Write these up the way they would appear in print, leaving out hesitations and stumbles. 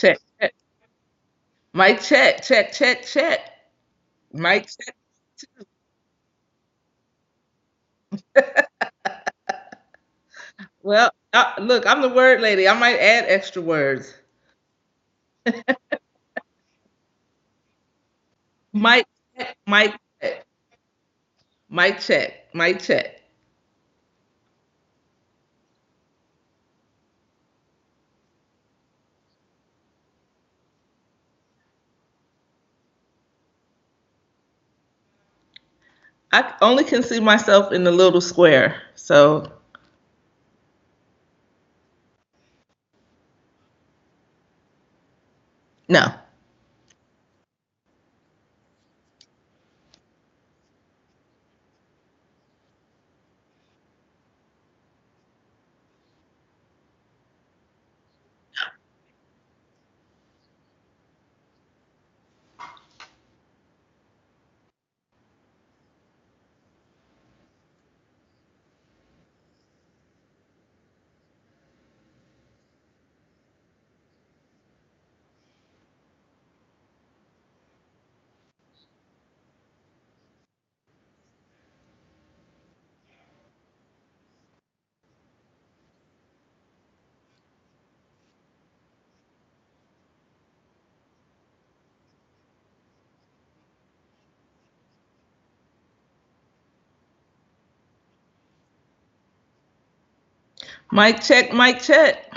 check, check. Mic check, check, check, check. Mic check. Well, look, I'm the word lady. I might add extra words. Mic check, mic check, mic check, mic check. I only can see myself in the little square. So, no. Mic check, mic check.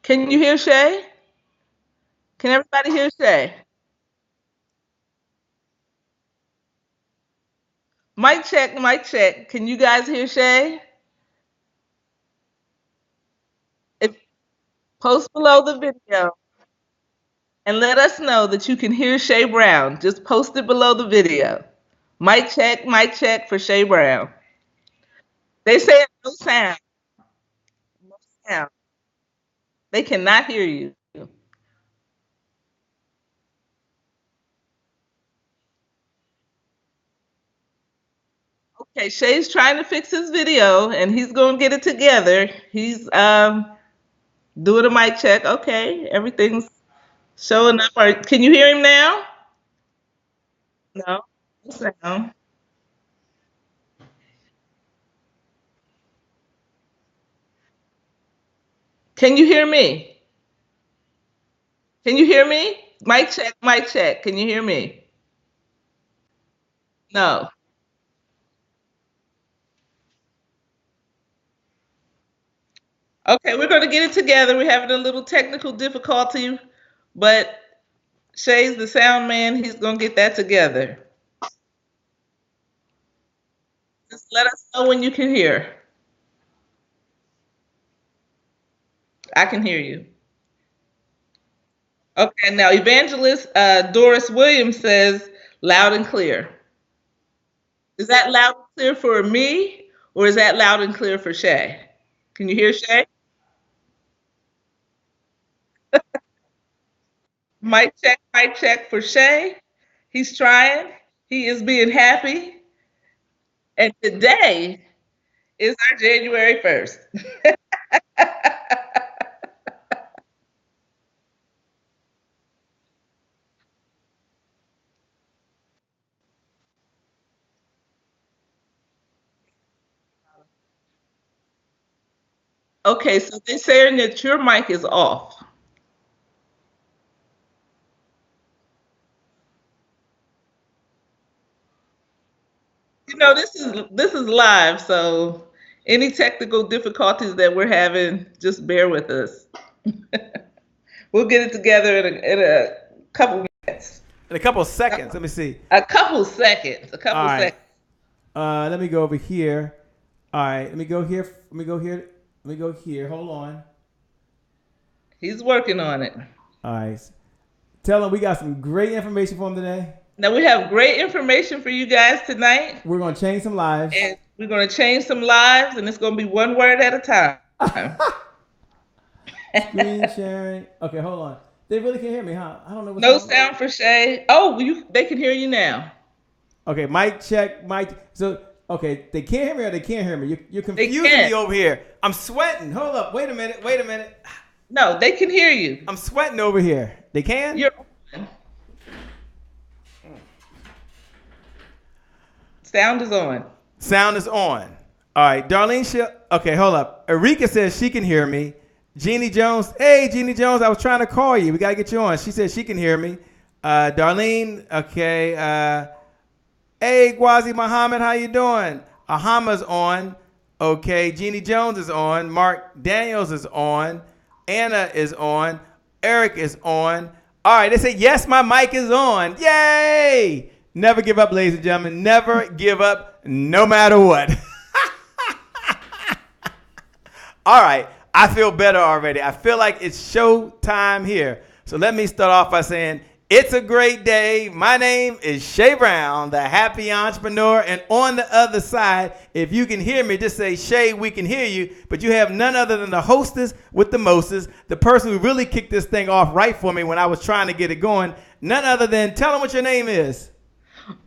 Can you hear Shay? Can everybody hear Shay? Mic check, mic check. Can you guys hear Shay? If post below the video and let us know that you can hear Shay Brown. Just post it below the video. Mic check for Shay Brown. They say no sound, no sound. They cannot hear you. Okay, Shay's trying to fix his video and he's gonna get it together. He's doing a mic check. Okay, everything's showing up. Can you hear him now? No, no sound. Can you hear me? Can you hear me? Mic check, mic check. Can you hear me? No. Okay, we're going to get it together. We're having a little technical difficulty, but Shay's the sound man. He's going to get that together. Just let us know when you can hear. I can hear you. Okay, now Evangelist Doris Williams says loud and clear. Is that loud and clear for me, or is that loud and clear for Shay? Can you hear Shay? Mic check for Shay. He's trying. He is being happy. And today is our January 1st. Okay, so they're saying that your mic is off. This is live, so any technical difficulties that we're having, just bear with us. We'll get it together in a couple minutes. In a couple of seconds. Let me see. A couple seconds. A couple All right. seconds. Let me go over here. All right. Let me go here. Let me go here. Let me go here. Hold on. He's working on it. All right. Tell them we got some great information for them today. Now we have great information for you guys tonight, We're gonna change some lives. and we're going to change some lives, and it's going to be one word at a time. Screen sharing. Okay, hold on. They really can't hear me, huh? I don't know what's No going on. sound for Shay. Oh, they can hear you now. Okay, mic check, mic. So, okay, they can't hear me or they can't hear me. You're They confusing can. me over here. I'm sweating. Hold up. Wait a minute. Wait a minute. No, they can hear you. I'm sweating over here. They can? You're sound is on. Sound is on. All right, Darlene. Okay, hold up. Erika says she can hear me. Jeannie Jones. Hey, Jeannie Jones. I was trying to call you. We gotta get you on. She says she can hear me. Darlene. Okay. Hey, Gwazi Muhammad. How you doing? Ahama's on. Okay. Jeannie Jones is on. Mark Daniels is on. Anna is on. Eric is on. All right. They say yes. My mic is on. Yay! Never give up, ladies and gentlemen. Never give up, no matter what. All right. I feel better already. I feel like it's show time here. So let me start off by saying it's a great day. My name is Shay Brown, the happy entrepreneur. And on the other side, if you can hear me, just say, Shay, we can hear you. But you have none other than the hostess with the mostest, the person who really kicked this thing off right for me when I was trying to get it going. None other than, tell them what your name is.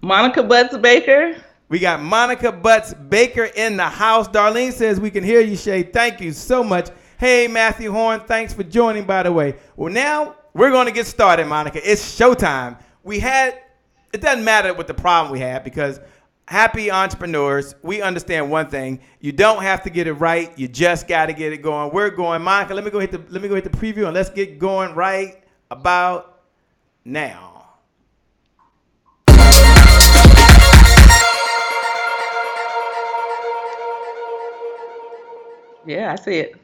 Monica Butts Baker. We got Monica Butts Baker in the house. Darlene says we can hear you, Shay. Thank you so much. Hey, Matthew Horn, thanks for joining, by the way. Well, now we're going to get started, Monica. It's showtime. It doesn't matter what the problem we had because happy entrepreneurs, we understand one thing. You don't have to get it right. You just got to get it going. We're going. Monica, let me go hit the preview and let's get going right about now. Yeah, I see it.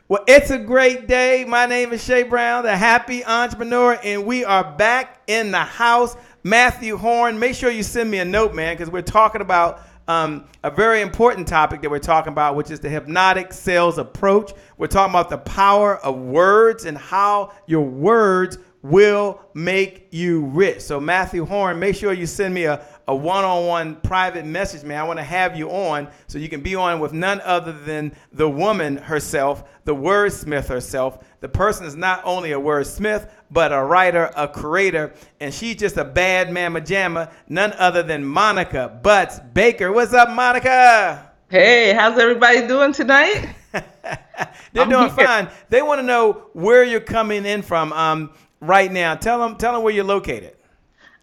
Well, it's a great day. My name is Shay Brown, the happy entrepreneur, and we are back in the house. Matthew Horn, make sure you send me a note, man, because we're talking about a very important topic that we're talking about, which is the hypnotic sales approach. We're talking about the power of words and how your words will make you rich. So Matthew Horn, make sure you send me a one-on-one private message, man. I want to have you on so you can be on with none other than the woman herself, the wordsmith herself. The person is not only a wordsmith, but a writer, a creator, and she's just a bad mamma jamma, none other than Monica Butts Baker. What's up, Monica? Hey, how's everybody doing tonight? They're doing fine. They want to know where you're coming in from right now. Tell them where you're located.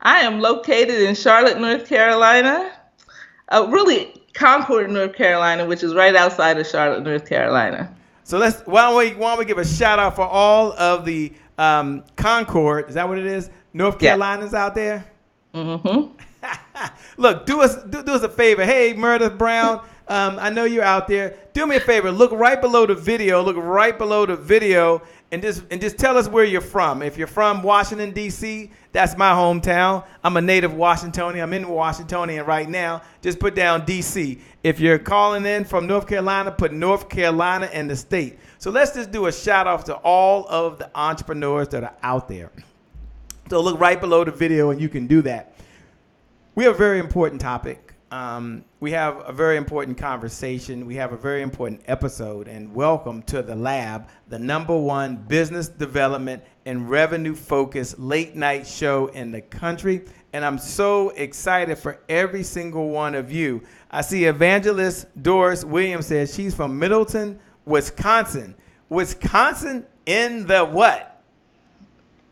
I am located in Charlotte, North Carolina. Really, Concord, North Carolina, which is right outside of Charlotte, North Carolina. So why don't we give a shout out for all of the Concord, is that what it is? North Carolinas out there? Mm-hmm. Look, do us a favor. Hey, Meredith Brown, I know you're out there. Do me a favor. Look right below the video. And just tell us where you're from. If you're from Washington, D.C., that's my hometown. I'm a native Washingtonian. I'm in Washingtonian right now. Just put down D.C. If you're calling in from North Carolina, put North Carolina and the state. So let's just do a shout out to all of the entrepreneurs that are out there. So look right below the video and you can do that. We have a very important topic. We have a very important conversation. We have a very important episode. And welcome to the lab, the #1 business development and revenue focused late night show in the country. And I'm so excited for every single one of you. I see Evangelist Doris Williams says she's from Middleton, Wisconsin. Wisconsin in the what?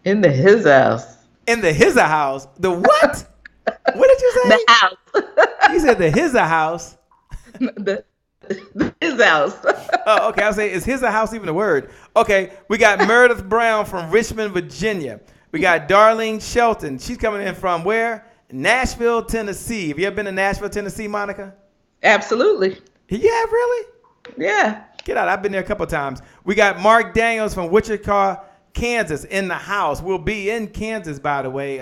In the his house. In the his house. The what? What did you say? The house. You said the his house. the his house. Oh, okay. I'll say, is his house even a word? Okay. We got Meredith Brown from Richmond, Virginia. We got Darlene Shelton. She's coming in from where? Nashville, Tennessee. Have you ever been to Nashville, Tennessee, Monica? Absolutely. Yeah, really? Yeah. Get out. I've been there a couple times. We got Mark Daniels from Wichita, Kansas in the house. We'll be in Kansas, by the way,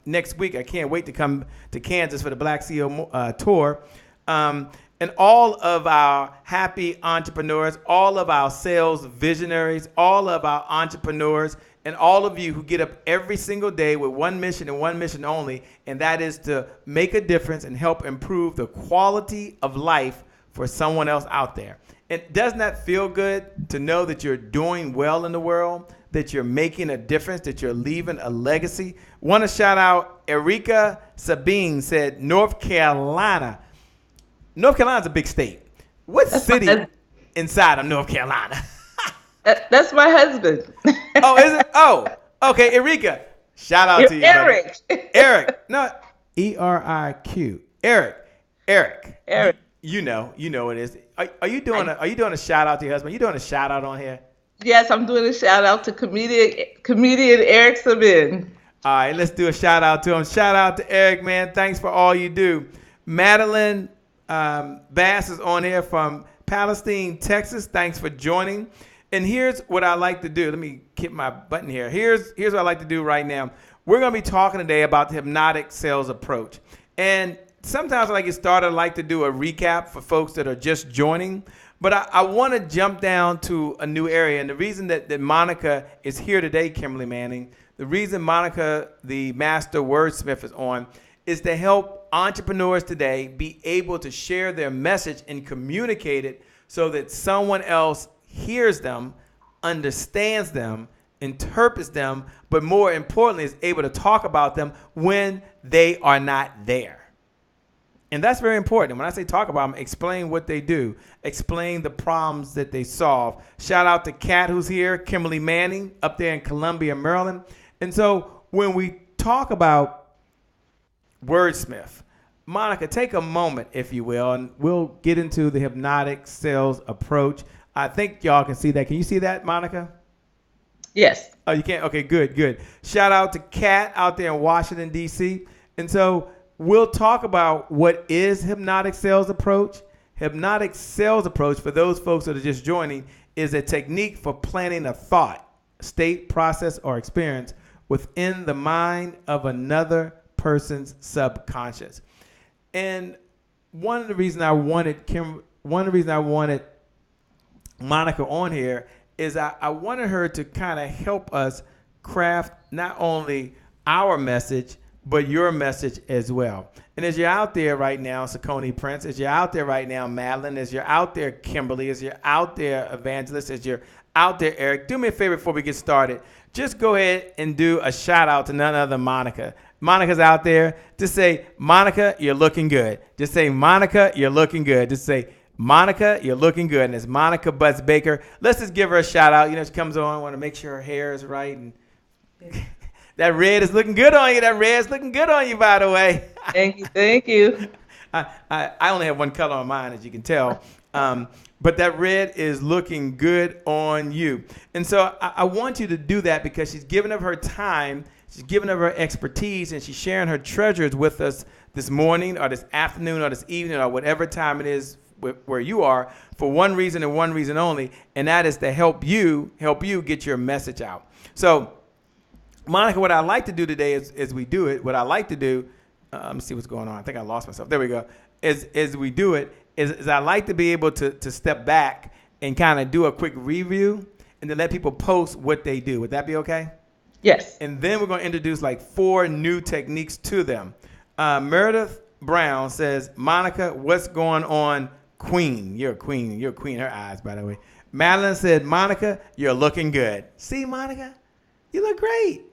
next week. I can't wait to come to Kansas for the Black CEO tour. And all of our happy entrepreneurs, all of our sales visionaries, all of our entrepreneurs and all of you who get up every single day with one mission and one mission only, and that is to make a difference and help improve the quality of life for someone else out there. And doesn't that feel good to know that you're doing well in the world, that you're making a difference, that you're leaving a legacy? Want to shout out Erika Sabine said, North Carolina. North Carolina's a big state. What city inside of North Carolina? That's my husband. Oh, is it? Oh, okay, Erika. Shout out to you, Eric. buddy. Eric. No, Eriq. Eric. Eric. You know what it is. Are you doing a shout out to your husband? You doing a shout out on here? Yes, I'm doing a shout out to comedian Eric Sabin. All right, let's do a shout out to him. Shout out to Eric, man. Thanks for all you do. Madeline Bass is on here from Palestine, Texas. Thanks for joining. And here's what I like to do. Let me hit my button here. Here's what I like to do right now. We're going to be talking today about the hypnotic sales approach. And sometimes when I get started, I like to do a recap for folks that are just joining. But I want to jump down to a new area. And the reason that Monica is here today, Kimberly Manning, the reason Monica, the master wordsmith, is on is to help entrepreneurs today be able to share their message and communicate it so that someone else hears them, understands them, interprets them, but more importantly is able to talk about them when they are not there. And that's very important. When I say talk about them, explain what they do, explain the problems that they solve. Shout out to Kat, who's here, Kimberly Manning, up there in Columbia, Maryland. And so when we talk about wordsmith, Monica, take a moment, if you will, and we'll get into the hypnotic sales approach. I think y'all can see that. Can you see that, Monica? Yes. Oh, you can't? Okay, good. Shout out to Kat out there in Washington, D.C. And so we'll talk about what is hypnotic sales approach. Hypnotic sales approach, for those folks that are just joining, is a technique for planning a thought, state, process, or experience within the mind of another person's subconscious. And one of the reasons I wanted Monica on here is I wanted her to kind of help us craft not only our message, but your message as well. And as you're out there right now, Saucony Prince, as you're out there right now, Madeline, as you're out there, Kimberly, as you're out there, Evangelist, as you're out there, Eric, do me a favor before we get started. Just go ahead and do a shout out to none other than Monica. Monica's out there. Just say, Monica, you're looking good. Just say, Monica, you're looking good. Just say, Monica, you're looking good. And it's Monica Butts Baker. Let's just give her a shout out. You know, she comes on, want to make sure her hair is right. And that red is looking good on you. That red's looking good on you, by the way. Thank you. I only have one color on mine, as you can tell. But that red is looking good on you. And so I want you to do that because she's giving up her time. She's giving up her expertise, and she's sharing her treasures with us this morning or this afternoon or this evening or whatever time it is where you are, for one reason and one reason only, and that is to help you get your message out. So, Monica, what I like to do today is we do it. What I like to do, let me see what's going on. I think I lost myself. There we go. As we do it, is I like to be able to step back and kind of do a quick review and then let people post what they do. Would that be okay? Yes. And then we're going to introduce like 4 new techniques to them. Meredith Brown says, Monica, what's going on? Queen. You're a queen. You're a queen in her eyes, by the way. Madeline said, Monica, you're looking good. See, Monica, you look great.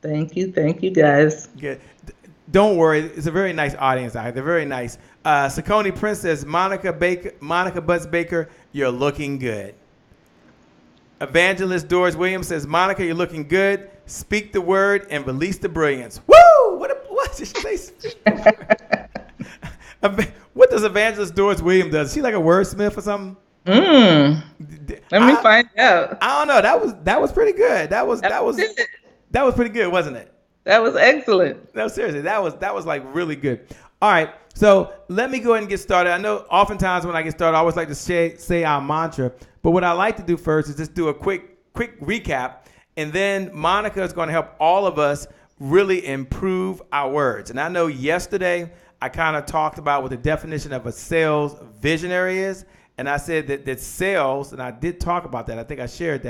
Thank you, guys. Good. Don't worry. It's a very nice audience out here. They're very nice. Saucony Prince says, Monica Butts Baker, you're looking good. Evangelist Doris Williams says, Monica, you're looking good. Speak the word and release the brilliance. Woo! What did she say? What does Evangelist Doris Williams do? Is she like a wordsmith or something? Let me find out. I don't know. That was pretty good. That was pretty good, wasn't it? That was excellent. No, seriously, that was like really good. All right, so let me go ahead and get started. I know oftentimes when I get started, I always like to say our mantra. But what I like to do first is just do a quick recap, and then Monica is going to help all of us really improve our words. And I know yesterday I kind of talked about what the definition of a sales visionary is, and I said that sales, and I did talk about that. I think I shared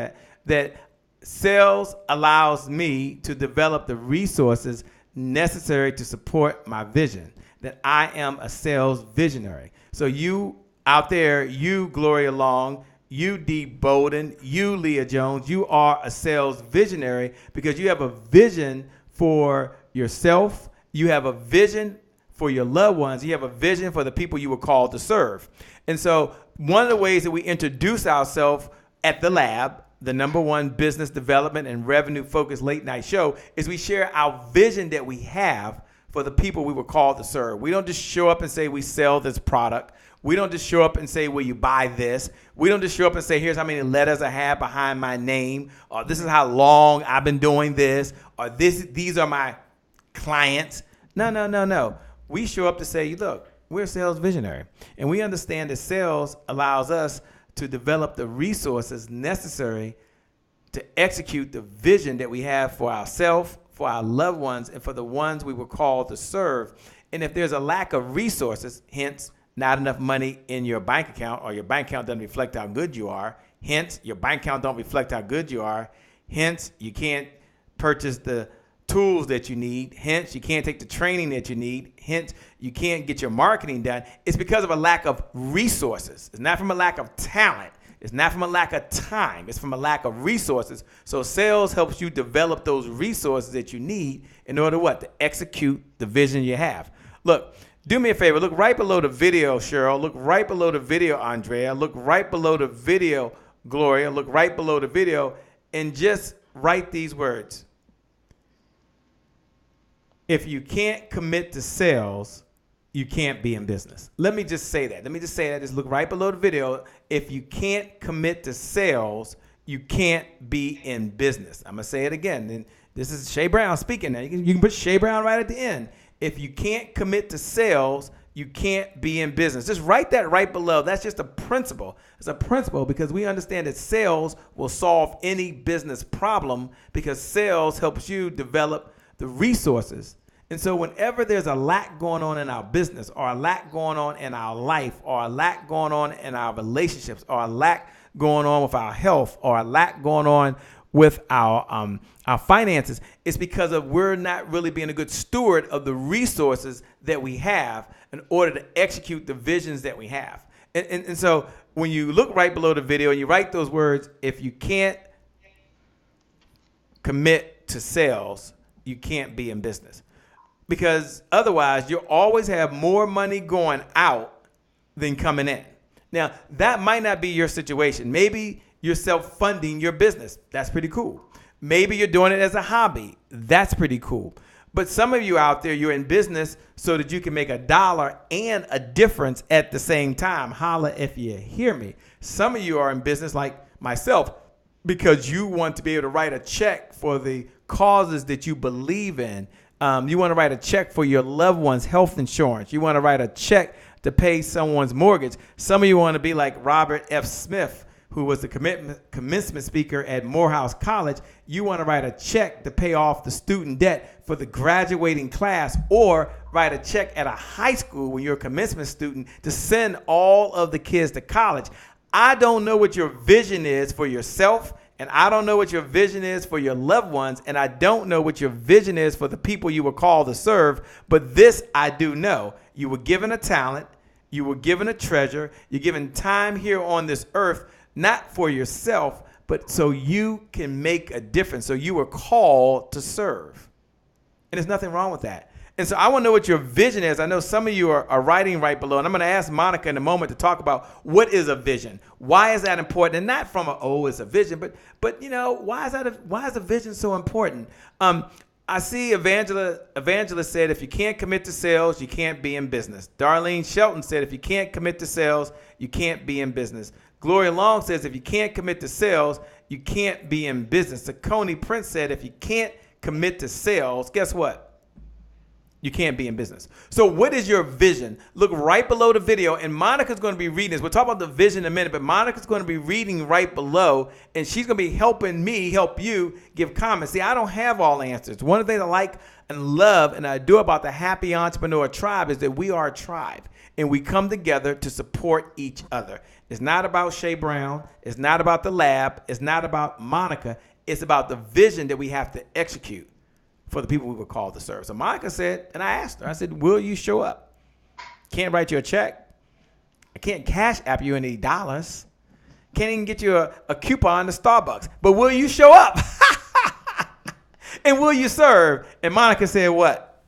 that Sales allows me to develop the resources necessary to support my vision. That I am a sales visionary. So you out there, you Gloria Long, you Dee Bowden, you Leah Jones, you are a sales visionary because you have a vision for yourself. You have a vision for your loved ones. You have a vision for the people you were called to serve. And so one of the ways that we introduce ourselves at the lab, the number one business development and revenue focused late night show, is we share our vision that we have for the people we were called to serve. We don't just show up and say we sell this product. We don't just show up and say, will you buy this? We don't just show up and say, here's how many letters I have behind my name, or this is how long I've been doing this, or these are my clients. No, no, no, no. We show up to say, look, we're a sales visionary. And we understand that sales allows us to develop the resources necessary to execute the vision that we have for ourselves, for our loved ones, and for the ones we were called to serve. And if there's a lack of resources, hence not enough money in your bank account, or your bank account doesn't reflect how good you are, hence your bank account don't reflect how good you are, hence you can't purchase the tools that you need, hence you can't take the training that you need, hence you can't get your marketing done, it's because of a lack of resources. It's not from a lack of talent. It's not from a lack of time. It's from a lack of resources. So sales helps you develop those resources that you need in order what? To execute the vision you have. Look, do me a favor. Look right below the video, Cheryl. Look right below the video, Andrea. Look right below the video, Gloria. Look right below the video, and just write these words. If you can't commit to sales, you can't be in business. Let me just say that. Just look right below the video. If you can't commit to sales, you can't be in business. I'm going to say it again. And this is Shay Brown speaking now. You can put Shay Brown right at the end. If you can't commit to sales, you can't be in business. Just write that right below. That's just a principle. It's a principle because we understand that sales will solve any business problem because sales helps you develop the resources. And so whenever there's a lack going on in our business, or a lack going on in our life, or a lack going on in our relationships, or a lack going on with our health, or a lack going on with our finances, it's because of we're not really being a good steward of the resources that we have in order to execute the visions that we have. And so when you look right below the video and you write those words, if you can't commit to sales, you can't be in business. Because otherwise, you'll always have more money going out than coming in. Now, that might not be your situation. Maybe you're self-funding your business. That's pretty cool. Maybe you're doing it as a hobby. That's pretty cool. But some of you out there, you're in business so that you can make a dollar and a difference at the same time. Holla if you hear me. Some of you are in business like myself because you want to be able to write a check for the causes that you believe in. You want to write a check for your loved one's health insurance. You want to write a check to pay someone's mortgage. Some of you want to be like Robert F. Smith, who was the commencement speaker at Morehouse College. You want to write a check to pay off the student debt for the graduating class, or write a check at a high school when you're a commencement student to send all of the kids to college. I don't know what your vision is for yourself, and I don't know what your vision is for your loved ones, and I don't know what your vision is for the people you were called to serve, but this I do know. You were given a talent, you were given a treasure, you're given time here on this earth, not for yourself, but so you can make a difference. So you were called to serve. And there's nothing wrong with that. And so I want to know what your vision is. I know some of you are writing right below, and I'm going to ask Monica in a moment to talk about what is a vision. Why is that important? And not from it's a vision, but you know, why is a vision so important? I see Evangelist said, if you can't commit to sales, you can't be in business. Darlene Shelton said, if you can't commit to sales, you can't be in business. Gloria Long says, if you can't commit to sales, you can't be in business. Sakoni Prince said, if you can't commit to sales, guess what? You can't be in business. So what is your vision? Look right below the video, and Monica's going to be reading this. We'll talk about the vision in a minute, but Monica's going to be reading right below, and she's going to be helping me help you give comments. See, I don't have all the answers. One of the things I like and love and I do about the Happy Entrepreneur Tribe is that we are a tribe, and we come together to support each other. It's not about Shay Brown. It's not about the lab. It's not about Monica. It's about the vision that we have to execute for the people we were called to serve. So Monica said, and I asked her, I said, will you show up? Can't write you a check. I can't cash app you any dollars. Can't even get you a coupon to Starbucks. But will you show up? And will you serve? And Monica said what?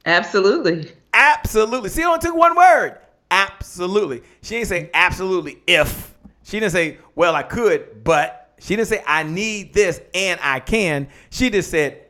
Absolutely. Absolutely. See, it only took one word. Absolutely. She didn't say absolutely if. She didn't say, well, I could, but. She didn't say, I need this and I can. She just said,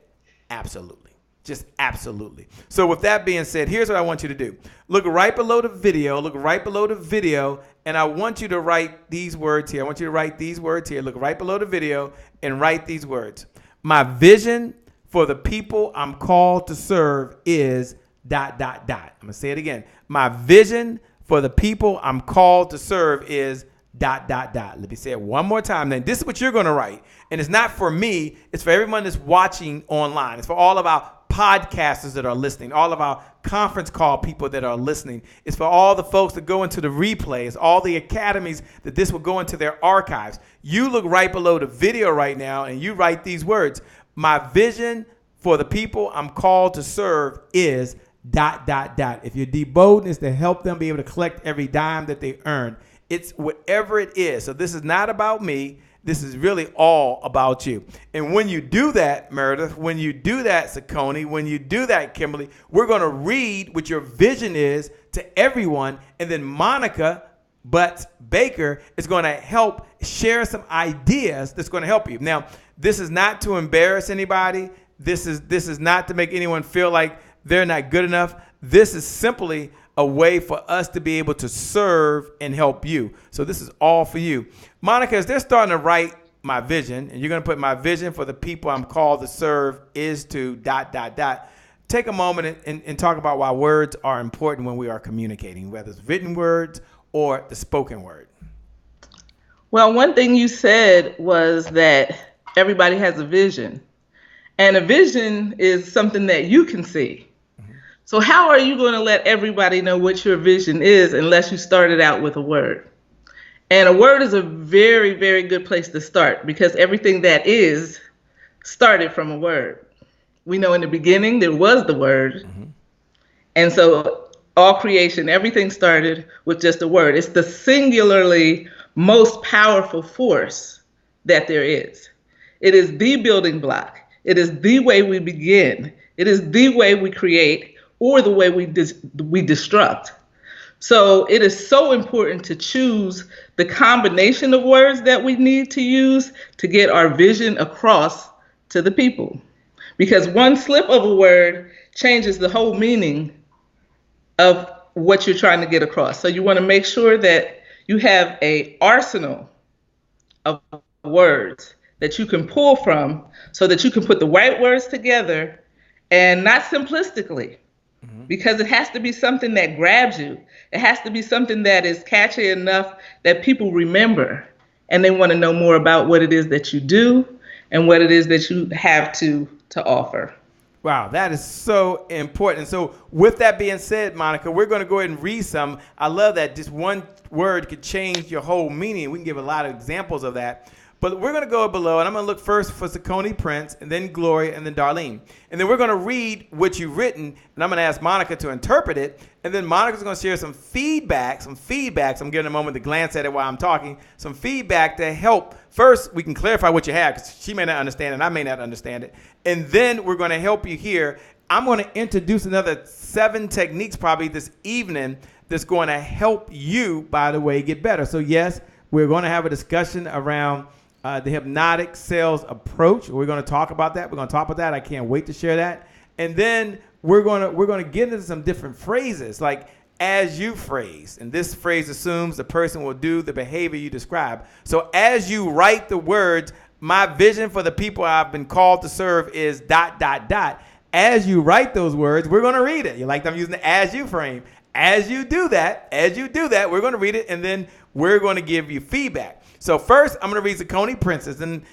absolutely. Just absolutely. So with that being said, here's what I want you to do. Look right below the video. Look right below the video. And I want you to write these words here. I want you to write these words here. Look right below the video and write these words. My vision for the people I'm called to serve is ... I'm going to say it again. My vision for the people I'm called to serve is ... Let me say it one more time. Then this is what you're going to write. And it's not for me. It's for everyone that's watching online. It's for all of our podcasters that are listening, all of our conference call people that are listening. It's for all the folks that go into the replays, all the academies that this will go into their archives. You look right below the video right now and you write these words. My vision for the people I'm called to serve is ... If your devotion is to help them be able to collect every dime that they earn, it's whatever it is. So this is not about me. This is really all about you. And when you do that, Meredith, when you do that, Sakoni, when you do that, Kimberly, we're going to read what your vision is to everyone. And then Monica Baker is going to help share some ideas that's going to help you. Now, this is not to embarrass anybody. This is not to make anyone feel like they're not good enough. This is simply a way for us to be able to serve and help you. So this is all for you. Monica, as they're starting to write my vision, and you're going to put my vision for the people I'm called to serve is to ... Take a moment and talk about why words are important when we are communicating, whether it's written words or the spoken word. Well, one thing you said was that everybody has a vision. And a vision is something that you can see. So how are you going to let everybody know what your vision is unless you started out with a word? And a word is a very, very good place to start because everything that is started from a word. We know in the beginning there was the word. Mm-hmm. And so all creation, everything started with just a word. It's the singularly most powerful force that there is. It is the building block. It is the way we begin. It is the way we create or the way we destruct. So it is so important to choose the combination of words that we need to use to get our vision across to the people. Because one slip of a word changes the whole meaning of what you're trying to get across. So you want to make sure that you have an arsenal of words that you can pull from so that you can put the right words together and not simplistically. Because it has to be something that grabs you. It has to be something that is catchy enough that people remember and they want to know more about what it is that you do and what it is that you have to offer. Wow, that is so important. So with that being said, Monica, we're going to go ahead and read some. I love that just one word could change your whole meaning. We can give a lot of examples of that. But we're going to go below, and I'm going to look first for Sakoni Prince, and then Gloria, and then Darlene. And then we're going to read what you've written, and I'm going to ask Monica to interpret it. And then Monica's going to share some feedback. I'm giving a moment to glance at it while I'm talking. Some feedback to help. First, we can clarify what you have, because she may not understand it, and I may not understand it. And then we're going to help you here. I'm going to introduce another 7 techniques probably this evening that's going to help you, by the way, get better. So, yes, we're going to have a discussion around the hypnotic sales approach. We're going to talk about that. I can't wait to share that. And then we're going to get into some different phrases like as you phrase. And this phrase assumes the person will do the behavior you describe. So as you write the words, my vision for the people I've been called to serve is ... As you write those words, we're going to read it. You like I'm using the as you frame. As you do that, we're going to read it, and then we're going to give you feedback. So first, I'm going to read Sakoni Princess, and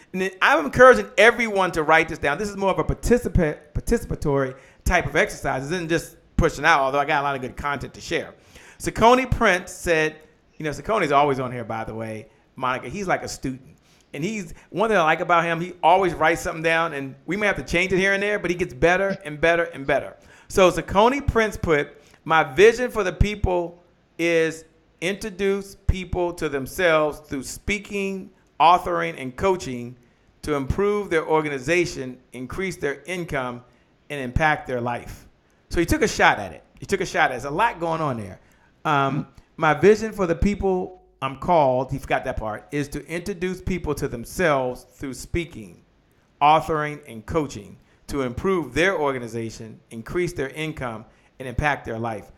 I'm encouraging everyone to write this down. This is more of a participatory type of exercise. It isn't just pushing out, although I got a lot of good content to share. Sakoni Prince said, Sakoni's always on here, by the way, Monica. He's like a student. And he's one thing I like about him, he always writes something down, and we may have to change it here and there, but he gets better and better and better. So Saucony Prince put, my vision for the people is introduce people to themselves through speaking, authoring, and coaching to improve their organization, increase their income, and impact their life. So he took a shot at it. There's a lot going on there. My vision for the people I'm called, he forgot that part, is to introduce people to themselves through speaking, authoring, and coaching to improve their organization, increase their income, and impact their life.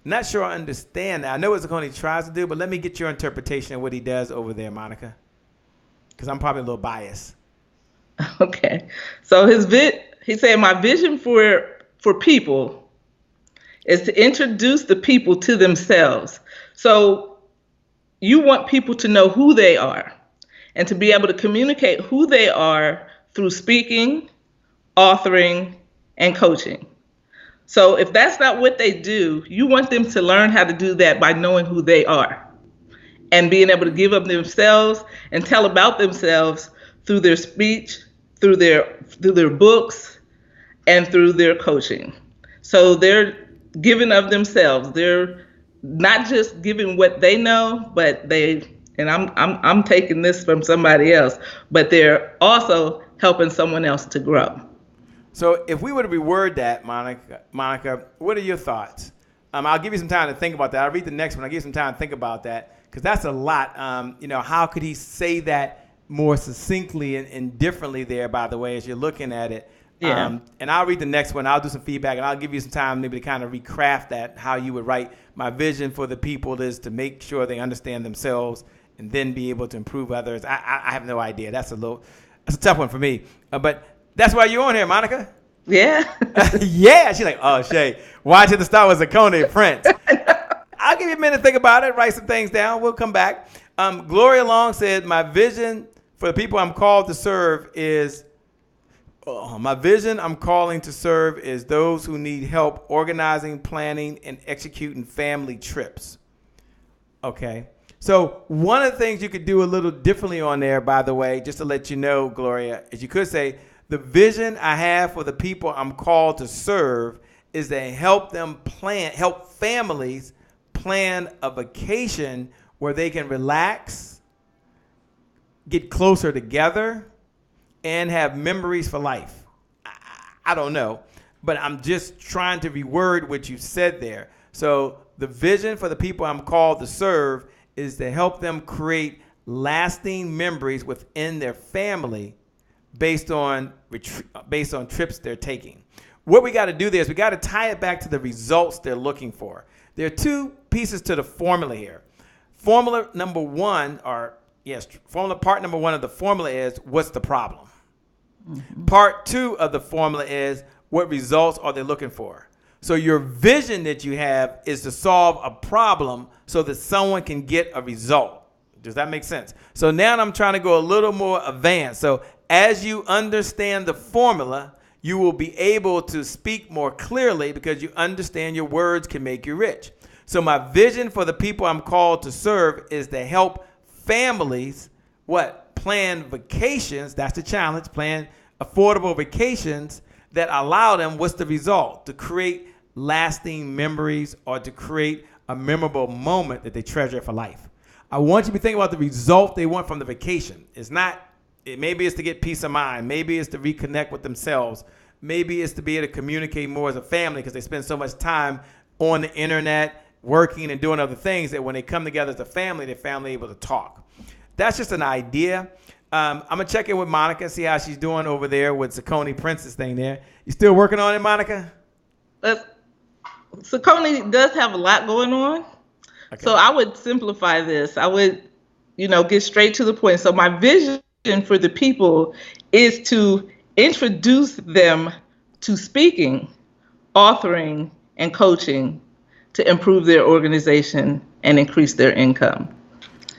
Not sure I understand that. I know what Saucony tries to do, but let me get your interpretation of what he does over there, Monica, because I'm probably a little biased. Okay. So he said my vision for people is to introduce the people to themselves. So you want people to know who they are and to be able to communicate who they are through speaking, authoring, and coaching. So if that's not what they do, you want them to learn how to do that by knowing who they are and being able to give up themselves and tell about themselves through their speech, through their books, and through their coaching. So they're giving of themselves. They're not just giving what they know, but I'm taking this from somebody else, but they're also helping someone else to grow. So if we were to reword that, Monica, what are your thoughts? I'll give you some time to think about that. I'll read the next one. I'll give you some time to think about that because that's a lot. How could he say that more succinctly and differently there, by the way, as you're looking at it? Yeah. And I'll read the next one. I'll do some feedback, and I'll give you some time maybe to kind of recraft that, how you would write. My vision for the people is to make sure they understand themselves and then be able to improve others. I have no idea. That's a tough one for me. But that's why you're on here, Monica. Yeah. Yeah. She's like, oh, Shay, watch at the start was Saucony Prince. I'll give you a minute to think about it, write some things down. We'll come back. Gloria Long said, my vision for the people I'm called to serve is, my vision I'm calling to serve is those who need help organizing, planning, and executing family trips. Okay. So one of the things you could do a little differently on there, by the way, just to let you know, Gloria, is you could say, the vision I have for the people I'm called to serve is to help families plan a vacation where they can relax, get closer together, and have memories for life. I don't know, but I'm just trying to reword what you said there. So the vision for the people I'm called to serve is to help them create lasting memories within their family based on trips they're taking. What we got to do there is we got to tie it back to the results they're looking for. There are two pieces to the formula here. Formula part number one of the formula is what's the problem? Mm-hmm. Part two of the formula is what results are they looking for? So your vision that you have is to solve a problem so that someone can get a result. Does that make sense? So now I'm trying to go a little more advanced. So as you understand the formula, you will be able to speak more clearly because you understand your words can make you rich. So my vision for the people I'm called to serve is to help families, plan vacations. That's the challenge. Plan affordable vacations that allow them, what's the result? To create lasting memories or to create a memorable moment that they treasure for life. I want you to be thinking about the result they want from the vacation. Maybe it's to get peace of mind. Maybe it's to reconnect with themselves. Maybe it's to be able to communicate more as a family because they spend so much time on the internet, working and doing other things that when they come together as a family, they're finally able to talk. That's just an idea. I'm going to check in with Monica and see how she's doing over there with Saucony Prince's thing there. You still working on it, Monica? Saucony does have a lot going on. Okay. So I would simplify this. I would, get straight to the point. So my vision for the people is to introduce them to speaking, authoring, and coaching to improve their organization and increase their income.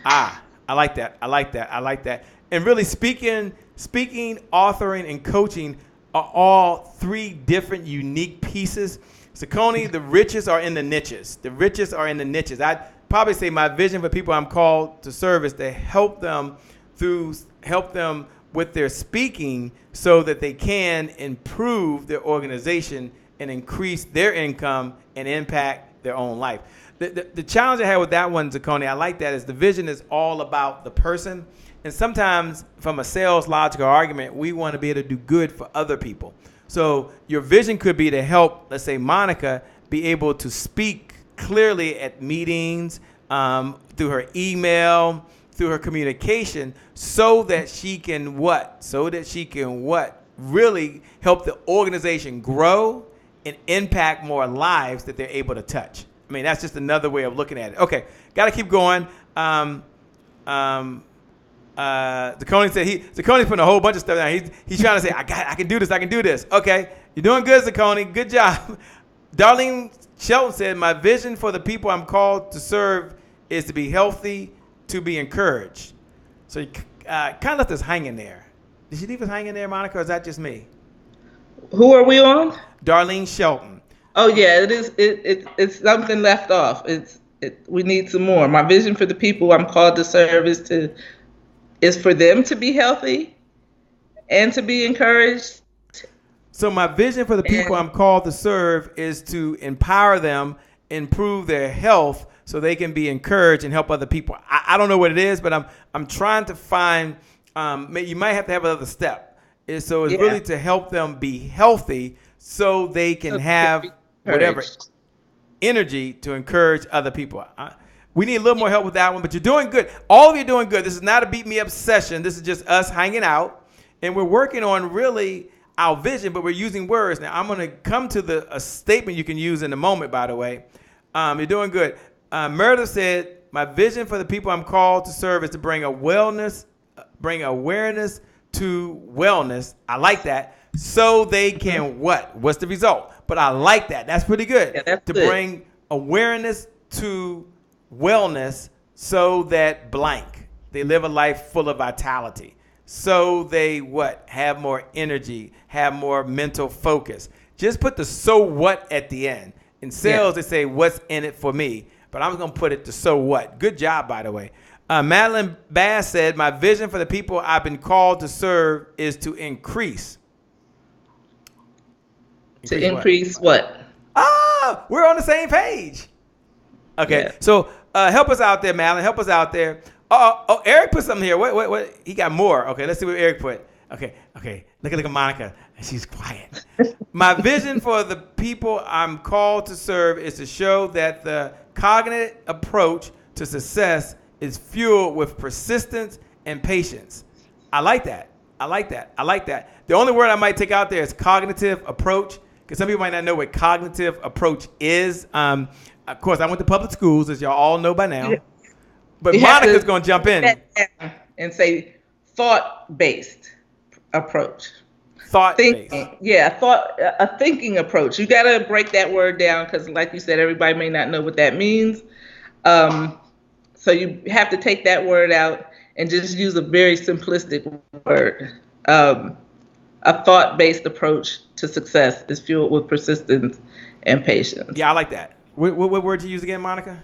I like that. And really speaking, authoring, and coaching are all three different unique pieces. Saucony, the riches are in the niches. I'd probably say my vision for people I'm called to serve is to help them through help them with their speaking so that they can improve their organization and increase their income and impact their own life. The challenge I had with that one, Zaccone, I like that, is the vision is all about the person. And sometimes from a sales logical argument, we want to be able to do good for other people. So your vision could be to help, let's say, Monica be able to speak clearly at meetings, through her email, through her communication, so that she can what? So that she can what? Really help the organization grow and impact more lives that they're able to touch. I mean, that's just another way of looking at it. Okay, got to keep going. Zaccone said Zaccone's putting a whole bunch of stuff down. He's trying to say, I can do this. Okay, you're doing good, Zaccone. Good job. Darlene Shelton said, my vision for the people I'm called to serve is to be healthy, to be encouraged. So you kind of left us hanging there. Did she leave us hanging there, Monica, or is that just me? Who are we on? Darlene Shelton. Oh yeah, it is. It's something left off. We need some more. My vision for the people I'm called to serve is for them to be healthy and to be encouraged. So my vision for the people I'm called to serve is to empower them, improve their health, so they can be encouraged and help other people. I don't know what it is, but I'm trying to find. You might have to have another step. It's really to help them be healthy, so they can have whatever energy to encourage other people. We need a little more help with that one, but you're doing good. All of you are doing good. This is not a beat me up session. This is just us hanging out, and we're working on really our vision, but we're using words. Now, I'm going to come to a statement you can use in a moment, by the way. You're doing good. Meredith said, my vision for the people I'm called to serve is to bring awareness to wellness. I like that. So they can what? What's the result? But I like that. That's pretty good. Yeah, that's to good. Bring awareness to wellness so that blank. They live a life full of vitality. So they what? Have more energy, have more mental focus. Just put the so what at the end. In sales, They say, what's in it for me? But I'm going to put it to so what. Good job, by the way. Madeline Bass said, my vision for the people I've been called to serve is to increase. To increase what? Ah, we're on the same page. Okay, Yeah. so help us out there, Madeline. Help us out there. Oh, Eric put something here. What? He got more. Okay, let's see what Eric put. Okay. Look at Monica. She's quiet. My vision for the people I'm called to serve is to show that the cognitive approach to success is fueled with persistence and patience. I like that. The only word I might take out there is cognitive approach, because some people might not know what cognitive approach is. Of course, I went to public schools, as y'all all know by now. But Monica's going to jump in. And say thought-based approach. Thought-based. A thinking approach. You got to break that word down because, like you said, everybody may not know what that means. So you have to take that word out and just use a very simplistic word. A thought-based approach to success is fueled with persistence and patience. Yeah, I like that. What word did you use again, Monica?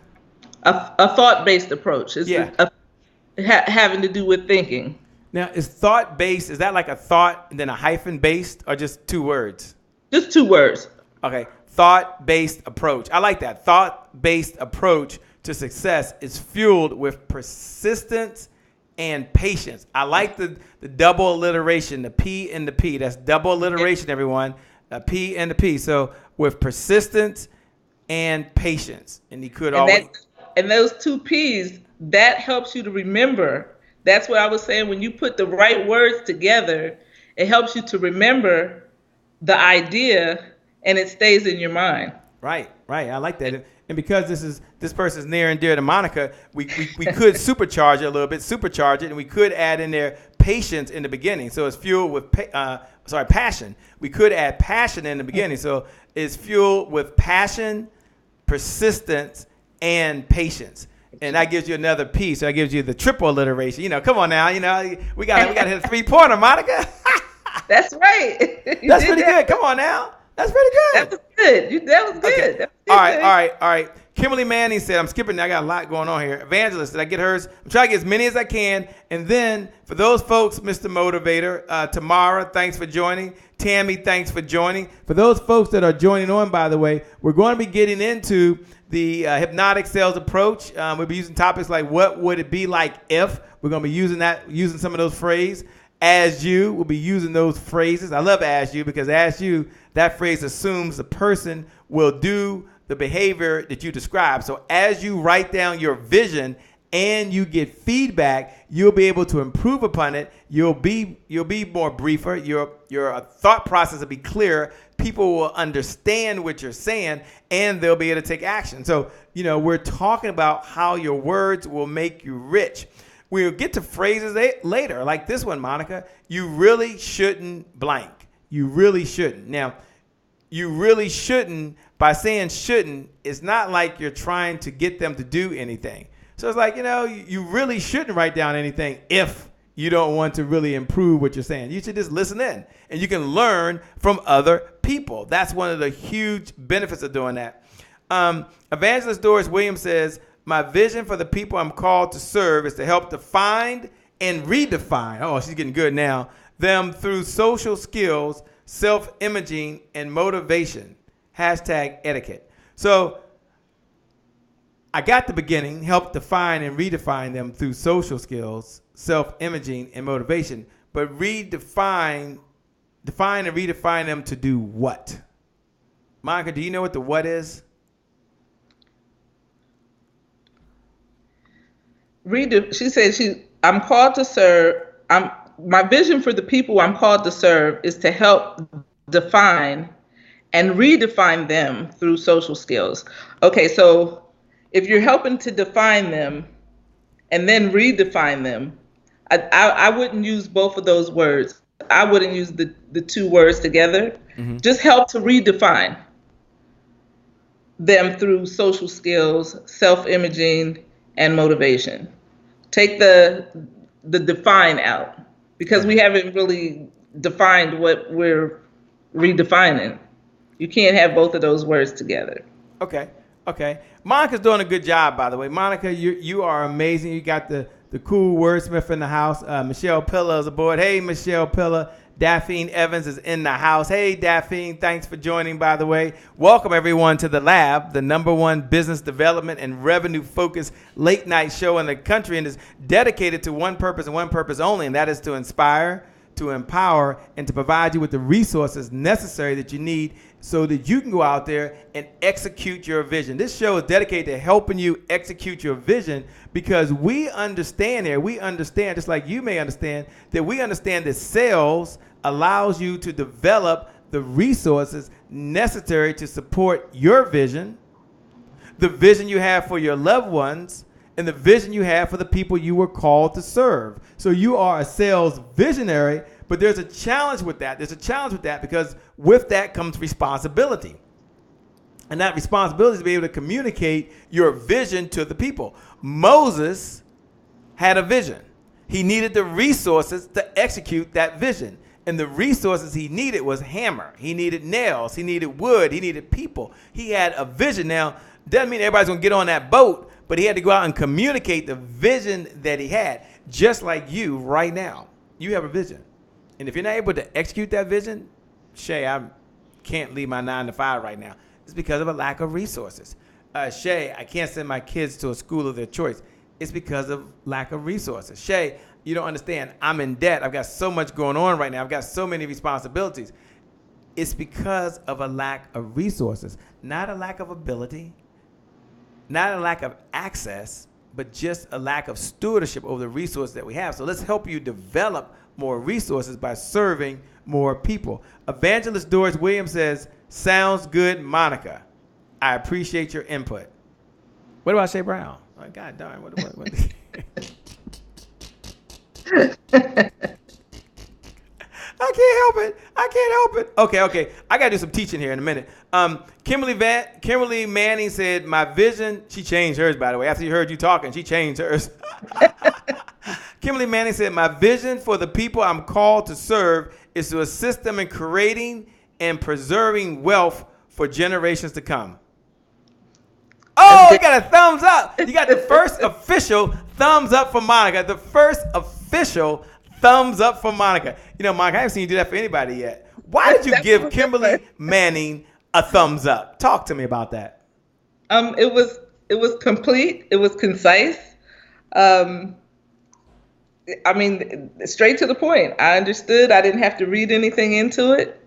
A thought-based approach is having to do with thinking. Now, is thought-based, is that like a thought and then a hyphen based, or just two words? Just two words. Okay, thought-based approach. I like that. Thought-based approach to success is fueled with persistence and patience. I like the double alliteration, the P and the P. That's double alliteration, everyone. A P and the P. So with persistence and patience. And he could always... And those two P's, that helps you to remember. That's what I was saying. When you put the right words together, it helps you to remember the idea and it stays in your mind. Right. I like that. And because this person is near and dear to Monica, we could supercharge it a little bit, and we could add in there patience in the beginning. So it's fueled with passion. We could add passion in the beginning. So it's fueled with passion, persistence, and patience. And that gives you another P. So that gives you the triple alliteration. Come on now. We got to hit a 3-pointer, Monica. That's right. That's pretty good. Come on now. That's pretty good. That was good. That was good. Okay. That was All right, all right, all right. Kimberly Manning said, I'm skipping. I got a lot going on here. Evangelist, did I get hers? I'm trying to get as many as I can. And then for those folks, Mr. Motivator, Tamara, thanks for joining. Tammy, thanks for joining. For those folks that are joining on, by the way, we're going to be getting into the hypnotic sales approach. We'll be using topics like what would it be like if. We're going to be using some of those phrases. As you, we'll be using those phrases. I love as you because as you, that phrase assumes the person will do the behavior that you describe. So as you write down your vision and you get feedback, you'll be able to improve upon it. You'll be more briefer. Your thought process will be clearer. People will understand what you're saying and they'll be able to take action. So, we're talking about how your words will make you rich. We'll get to phrases later, like this one, Monica. You really shouldn't blank. You really shouldn't. Now, you really shouldn't, by saying shouldn't, it's not like you're trying to get them to do anything. So it's like, you really shouldn't write down anything if you don't want to really improve what you're saying. You should just listen in, and you can learn from other people. That's one of the huge benefits of doing that. Evangelist Doris Williams says, my vision for the people I'm called to serve is to help define and redefine, she's getting good now, them through social skills, self-imaging, and motivation. #etiquette. So I got the beginning, help define and redefine them through social skills, self-imaging, and motivation. But define and redefine them to do what? Monica, do you know what the what is? She said I'm called to serve. My vision for the people I'm called to serve is to help define and redefine them through social skills. Okay, so if you're helping to define them and then redefine them, I wouldn't use both of those words. I wouldn't use the two words together. Mm-hmm. Just help to redefine them through social skills, self-imaging, and motivation. Take the define out because we haven't really defined what we're redefining. You can't have both of those words together. Okay. Monica's doing a good job, by the way. Monica, you are amazing. You got the cool wordsmith in the house. Michelle Pillar is aboard. Hey, Michelle Pillar. Daphne Evans is in the house. Hey, Daphne, thanks for joining, by the way. Welcome, everyone, to The Lab, the #1 business development and revenue-focused late-night show in the country, and is dedicated to one purpose and one purpose only, and that is to inspire, to empower, and to provide you with the resources necessary that you need so that you can go out there and execute your vision. This show is dedicated to helping you execute your vision because we understand, just like you may understand, that we understand that sales allows you to develop the resources necessary to support your vision, the vision you have for your loved ones, and the vision you have for the people you were called to serve. So you are a sales visionary, but there's a challenge with that. Because with that comes responsibility. And that responsibility is to be able to communicate your vision to the people. Moses had a vision. He needed the resources to execute that vision. And the resources he needed was hammer. He needed nails. He needed wood. He needed people. He had a vision. Now, doesn't mean everybody's going to get on that boat, but he had to go out and communicate the vision that he had. Just like you right now. You have a vision. And if you're not able to execute that vision, Shay, I can't leave my 9 to 5 right now. It's because of a lack of resources. Shay, I can't send my kids to a school of their choice. It's because of lack of resources. Shay, you don't understand. I'm in debt. I've got so much going on right now. I've got so many responsibilities. It's because of a lack of resources, not a lack of ability, not a lack of access, but just a lack of stewardship over the resources that we have. So let's help you develop more resources by serving more people. Evangelist Doris Williams says, sounds good, Monica. I appreciate your input. What about Shay Brown? Oh, God darn, what? I can't help it. Okay. I got to do some teaching here in a minute. Kimberly Manning said, my vision, she changed hers, by the way. After you heard you talking, she changed hers. Kimberly Manning said, my vision for the people I'm called to serve is to assist them in creating and preserving wealth for generations to come. And Oh, then you got a thumbs up. You got the first official thumbs up for Monica. The first official thumbs up for Monica. You know, Monica, I haven't seen you do that for anybody yet. Why did you that was give a good one. Kimberly Manning a thumbs up? Talk to me about that. It was complete. It was concise. Um, I mean, straight to the point. I understood. I didn't have to read anything into it.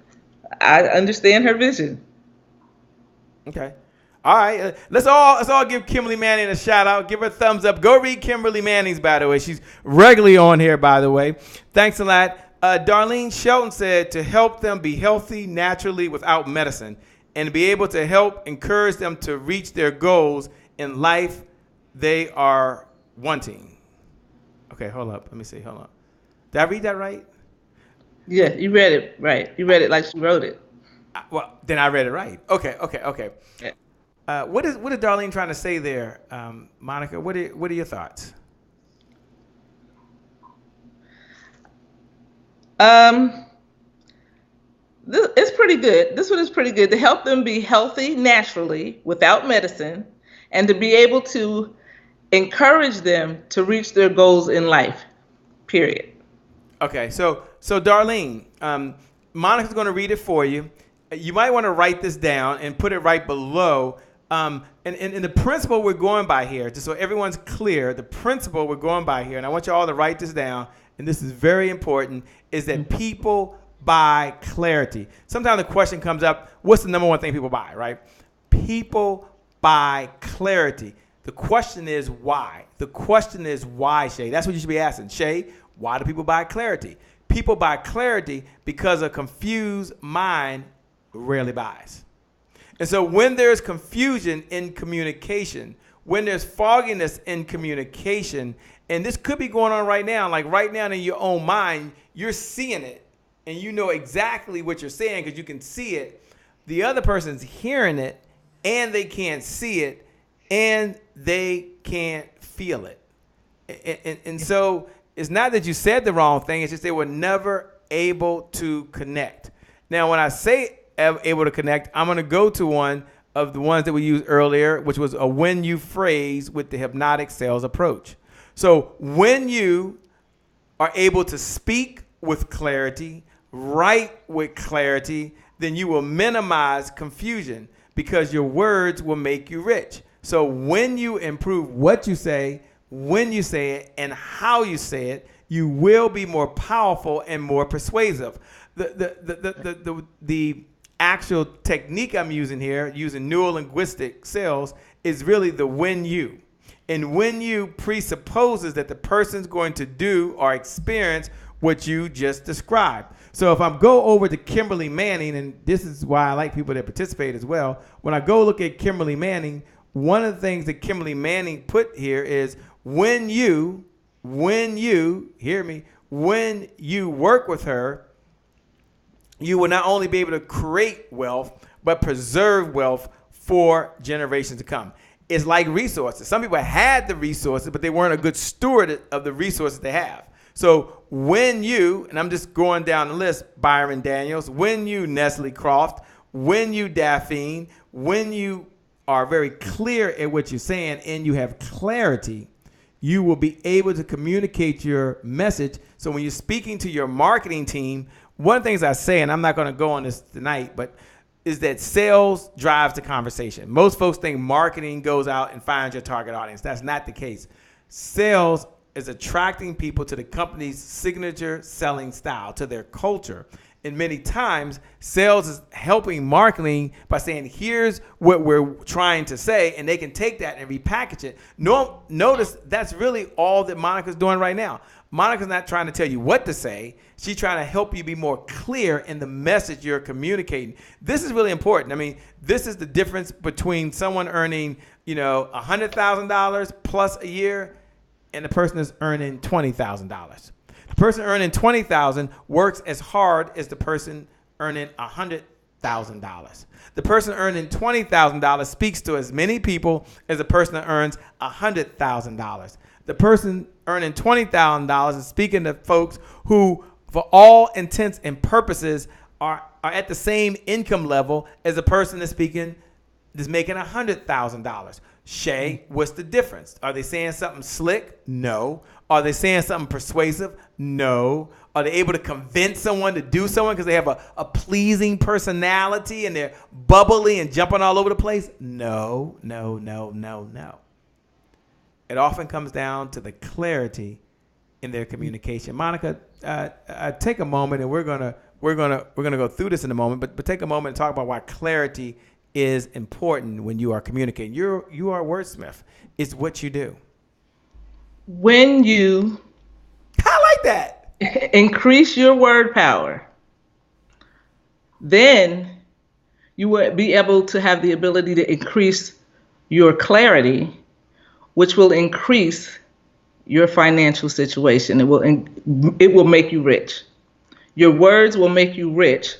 I understand her vision. Okay. All right. Let's all give Kimberly Manning a shout out. Give her a thumbs up. Go read Kimberly Manning's, by the way. She's regularly on here, by the way. Thanks a lot. Darlene Shelton said to help them be healthy naturally without medicine and to be able to help encourage them to reach their goals in life they are wanting. Okay, hold up. Let me see. Hold on. Did I read that right? Yeah, you read it right. You read it like she wrote it. Well, then I read it right. Okay. Yeah. What is Darlene trying to say there, Monica? What are your thoughts? Um, it's pretty good. This one is pretty good to help them be healthy naturally without medicine, and to be able to encourage them to reach their goals in life. Period. Okay, so Darlene, Monica's going to read it for you. You might want to write this down and put it right below. And the principle we're going by here, just so everyone's clear, the principle we're going by here, and I want you all to write this down, and this is very important, is that people buy clarity. Sometimes the question comes up, what's the number one thing people buy, right? People buy clarity. The question is why? The question is why, Shay? That's what you should be asking. Shay, why do people buy clarity? People buy clarity because a confused mind rarely buys. And so when there's confusion in communication, when there's fogginess in communication, and this could be going on right now, like right now in your own mind, you're seeing it and you know exactly what you're saying because you can see it. The other person's hearing it and they can't see it and they can't feel it. And so it's not that you said the wrong thing. It's just they were never able to connect. Now, when I say able to connect, I'm going to go to one of the ones that we used earlier, which was a when you phrase with the hypnotic sales approach. So when you are able to speak with clarity, write with clarity, then you will minimize confusion because your words will make you rich. So when you improve what you say, when you say it, and how you say it, you will be more powerful and more persuasive. The actual technique I'm using here, using neuro-linguistic sales, is really the when you. And when you presupposes that the person's going to do or experience what you just described. So if I go over to Kimberly Manning, and this is why I like people that participate as well, when I go look at Kimberly Manning, one of the things that Kimberly Manning put here is when you, hear me, when you work with her, you will not only be able to create wealth, but preserve wealth for generations to come. It's like resources. Some people had the resources, but they weren't a good steward of the resources they have. So when you, and I'm just going down the list, Byron Daniels, when you, Nestle Croft, when you, Daphne, when you are very clear at what you're saying and you have clarity, you will be able to communicate your message. So when you're speaking to your marketing team, one of the things I say, and I'm not going to go on this tonight, but is that sales drives the conversation. Most folks think marketing goes out and finds your target audience. That's not the case. Sales is attracting people to the company's signature selling style, to their culture. And many times, sales is helping marketing by saying, here's what we're trying to say, and they can take that and repackage it. Notice that's really all that Monica's doing right now. Monica's not trying to tell you what to say. She's trying to help you be more clear in the message you're communicating. This is really important. I mean, this is the difference between someone earning, $100,000 plus a year and the person that's earning $20,000. The person earning $20,000 works as hard as the person earning $100,000. The person earning $20,000 speaks to as many people as the person that earns $100,000. The person earning $20,000 is speaking to folks who, for all intents and purposes, are at the same income level as the person that's making $100,000. Shay, what's the difference? Are they saying something slick? No. Are they saying something persuasive? No. Are they able to convince someone to do something because they have a pleasing personality and they're bubbly and jumping all over the place? No, no, no, no, no. It often comes down to the clarity in their communication. Monica, take a moment, and we're gonna go through this in a moment. But take a moment and talk about why clarity is important when you are communicating. You are a wordsmith. It's what you do. When you I like that. increase your word power, then you will be able to have the ability to increase your clarity, which will increase your financial situation. It will make you rich. Your words will make you rich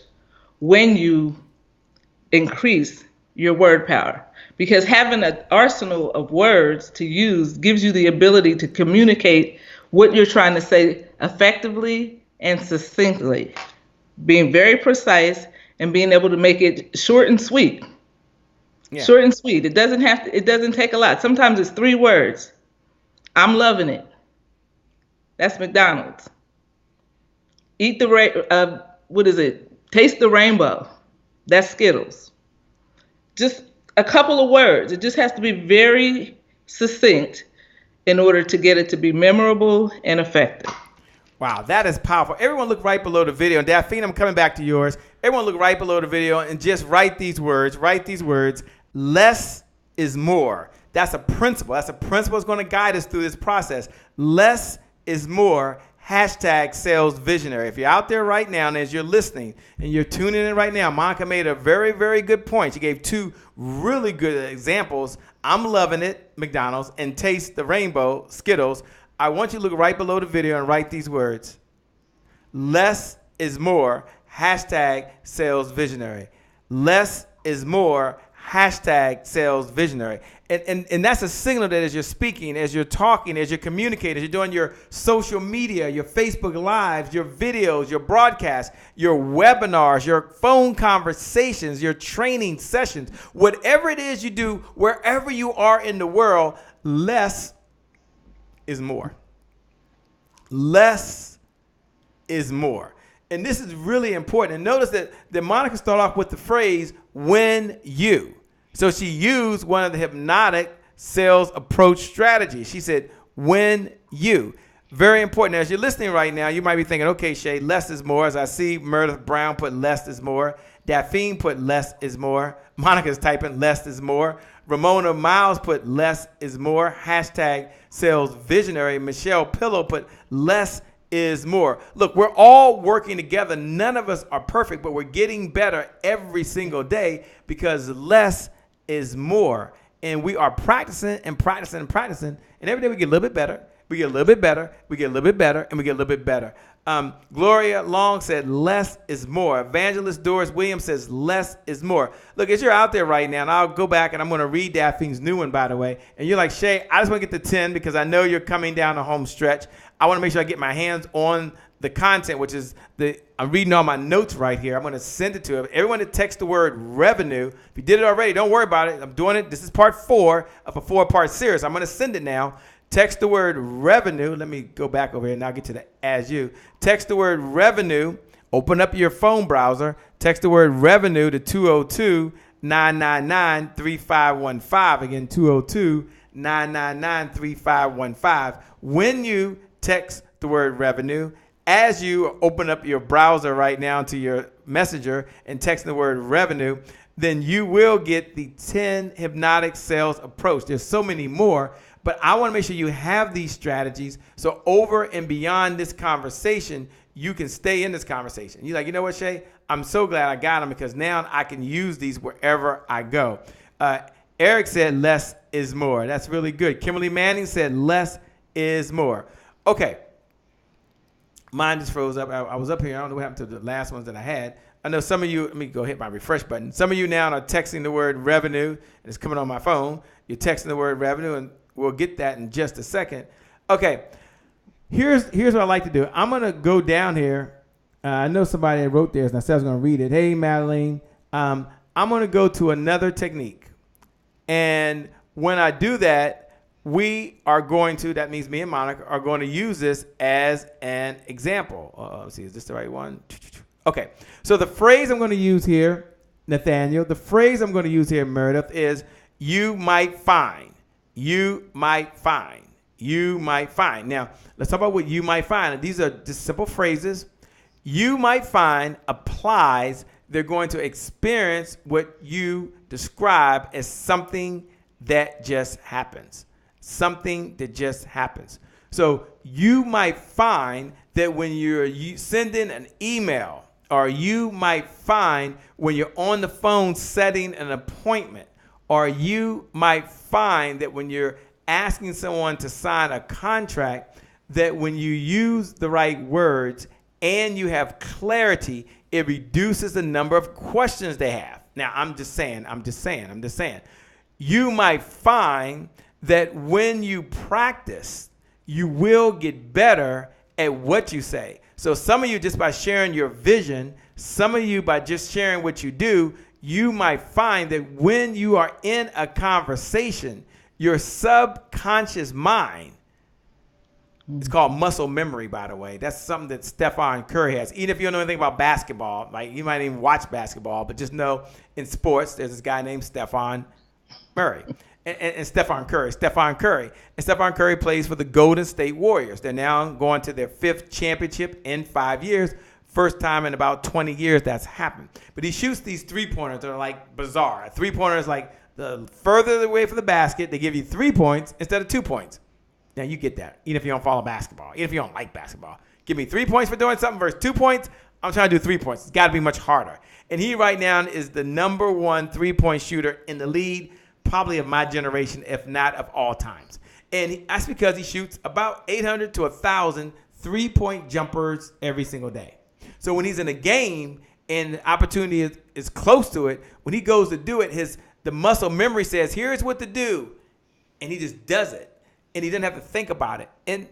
when you increase your word power. Because having an arsenal of words to use gives you the ability to communicate what you're trying to say effectively and succinctly, being very precise and being able to make it short and sweet. Yeah. Short and sweet. It doesn't take a lot. Sometimes it's 3 words. I'm loving it. That's McDonald's. Eat the what is it? Taste the rainbow. That's Skittles. Just a couple of words. It just has to be very succinct in order to get it to be memorable and effective. Wow, that is powerful. Everyone look right below the video. And Daphne, I'm coming back to yours. Everyone look right below the video and just write these words. Write these words. Less is more. That's a principle. That's a principle that's going to guide us through this process. Less is more. Hashtag sales visionary. If you're out there right now and as you're listening and you're tuning in right now, Monica made a very, very good point. She gave 2 really good examples. I'm loving it, McDonald's, and Taste the Rainbow, Skittles. I want you to look right below the video and write these words. Less is more. Hashtag sales visionary. Less is more. Hashtag sales visionary. And that's a signal that as you're speaking, as you're talking, as you're communicating, as you're doing your social media, your Facebook Lives, your videos, your broadcasts, your webinars, your phone conversations, your training sessions, whatever it is you do, wherever you are in the world, less is more. Less is more. And this is really important. And notice that Monica started off with the phrase, when you. So she used one of the hypnotic sales approach strategies. She said, when you. Very important. Now, as you're listening right now, you might be thinking, okay, Shay, less is more. As I see Meredith Brown put less is more. Daphne put less is more. Monica's typing less is more. Ramona Miles put less is more. Hashtag sales visionary. Michelle Pillow put less is more. Look, we're all working together. None of us are perfect, but we're getting better every single day because less is more. And we are practicing and practicing and practicing. And every day we get a little bit better. We get a little bit better. We get a little bit better. And we get a little bit better. Gloria Long said less is more. Evangelist Doris Williams says less is more. Look, as you're out there right now, and I'll go back and I'm going to read Daphne's new one, by the way. And you're like, Shay, I just want to get to 10 because I know you're coming down the home stretch. I want to make sure I get my hands on the content, which is I'm reading all my notes right here. I'm going to send it to everyone that texts the word revenue. If you did it already, don't worry about it. I'm doing it. This is part 4 of a 4-part series. I'm going to send it now. Text the word revenue. Let me go back over here and I'll get to the as you. Text the word revenue. Open up your phone browser. Text the word revenue to 202-999-3515. Again, 202-999-3515. When you text the word revenue, as you open up your browser right now to your messenger and text the word revenue, then you will get the 10 hypnotic sales approach. There's so many more, but I want to make sure you have these strategies so over and beyond this conversation, you can stay in this conversation. You're like, you know what, Shay? I'm so glad I got them because now I can use these wherever I go. Eric said less is more. That's really good. Kimberly Manning said less is more. Okay. Mine just froze up. I was up here. I don't know what happened to the last ones that I had. I know some of you, let me go hit my refresh button. Some of you now are texting the word revenue, and it's coming on my phone. You're texting the word revenue, and we'll get that in just a second. Okay, here's what I like to do. I'm going to go down here. I know somebody that wrote this, and I said I was going to read it. Hey, Madeline. I'm going to go to another technique. And when I do that, we are going to, that means me and Monica are going to use this as an example. Let's see, is this the right one? Okay, so the phrase I'm going to use here, Nathaniel, the phrase I'm going to use here, Meredith, is you might find. You might find. You might find. Now, let's talk about what you might find. These are just simple phrases. You might find applies, they're going to experience what you describe as something that just happens. Something that just happens. So you might find that when you sending an email, or you might find when you're on the phone setting an appointment, or you might find that when you're asking someone to sign a contract, that when you use the right words and you have clarity, it reduces the number of questions they have. Now, I'm just saying. You might find that when you practice, you will get better at what you say. So some of you, just by sharing your vision, some of you by just sharing what you do, you might find that when you are in a conversation, your subconscious mind, it's called muscle memory, by the way. That's something that Stephen Curry has. Even if you don't know anything about basketball, like you might even watch basketball, but just know in sports, there's this guy named Stephen Murray. And Stephen Curry. And Stephen Curry plays for the Golden State Warriors. They're now going to their 5th championship in 5 years. First time in about 20 years that's happened. But he shoots these three-pointers that are like bizarre. A three-pointer is like the further away from the basket, they give you 3 points instead of 2 points. Now, you get that, even if you don't follow basketball, even if you don't like basketball. Give me 3 points for doing something versus 2 points. I'm trying to do 3 points. It's got to be much harder. And he right now is the number 1 3-point shooter in the league, probably of my generation, if not of all times. And that's because he shoots about 800 to 1,000 3-point jumpers every single day. So when he's in a game and the opportunity is close to it, when he goes to do it, the muscle memory says, here's what to do. And he just does it. And he doesn't have to think about it. And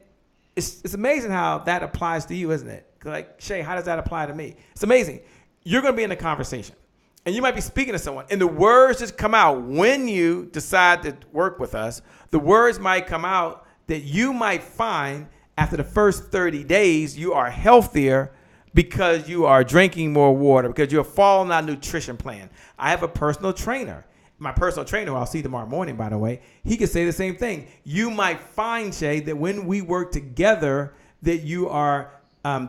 it's amazing how that applies to you, isn't it? Like, Shay, how does that apply to me? It's amazing. You're going to be in a conversation. And you might be speaking to someone. And the words just come out when you decide to work with us. The words might come out that you might find after the first 30 days you are healthier because you are drinking more water, because you're following our nutrition plan. I have a personal trainer. My personal trainer, who I'll see tomorrow morning, by the way, he could say the same thing. You might find, Shay, that when we work together, that you are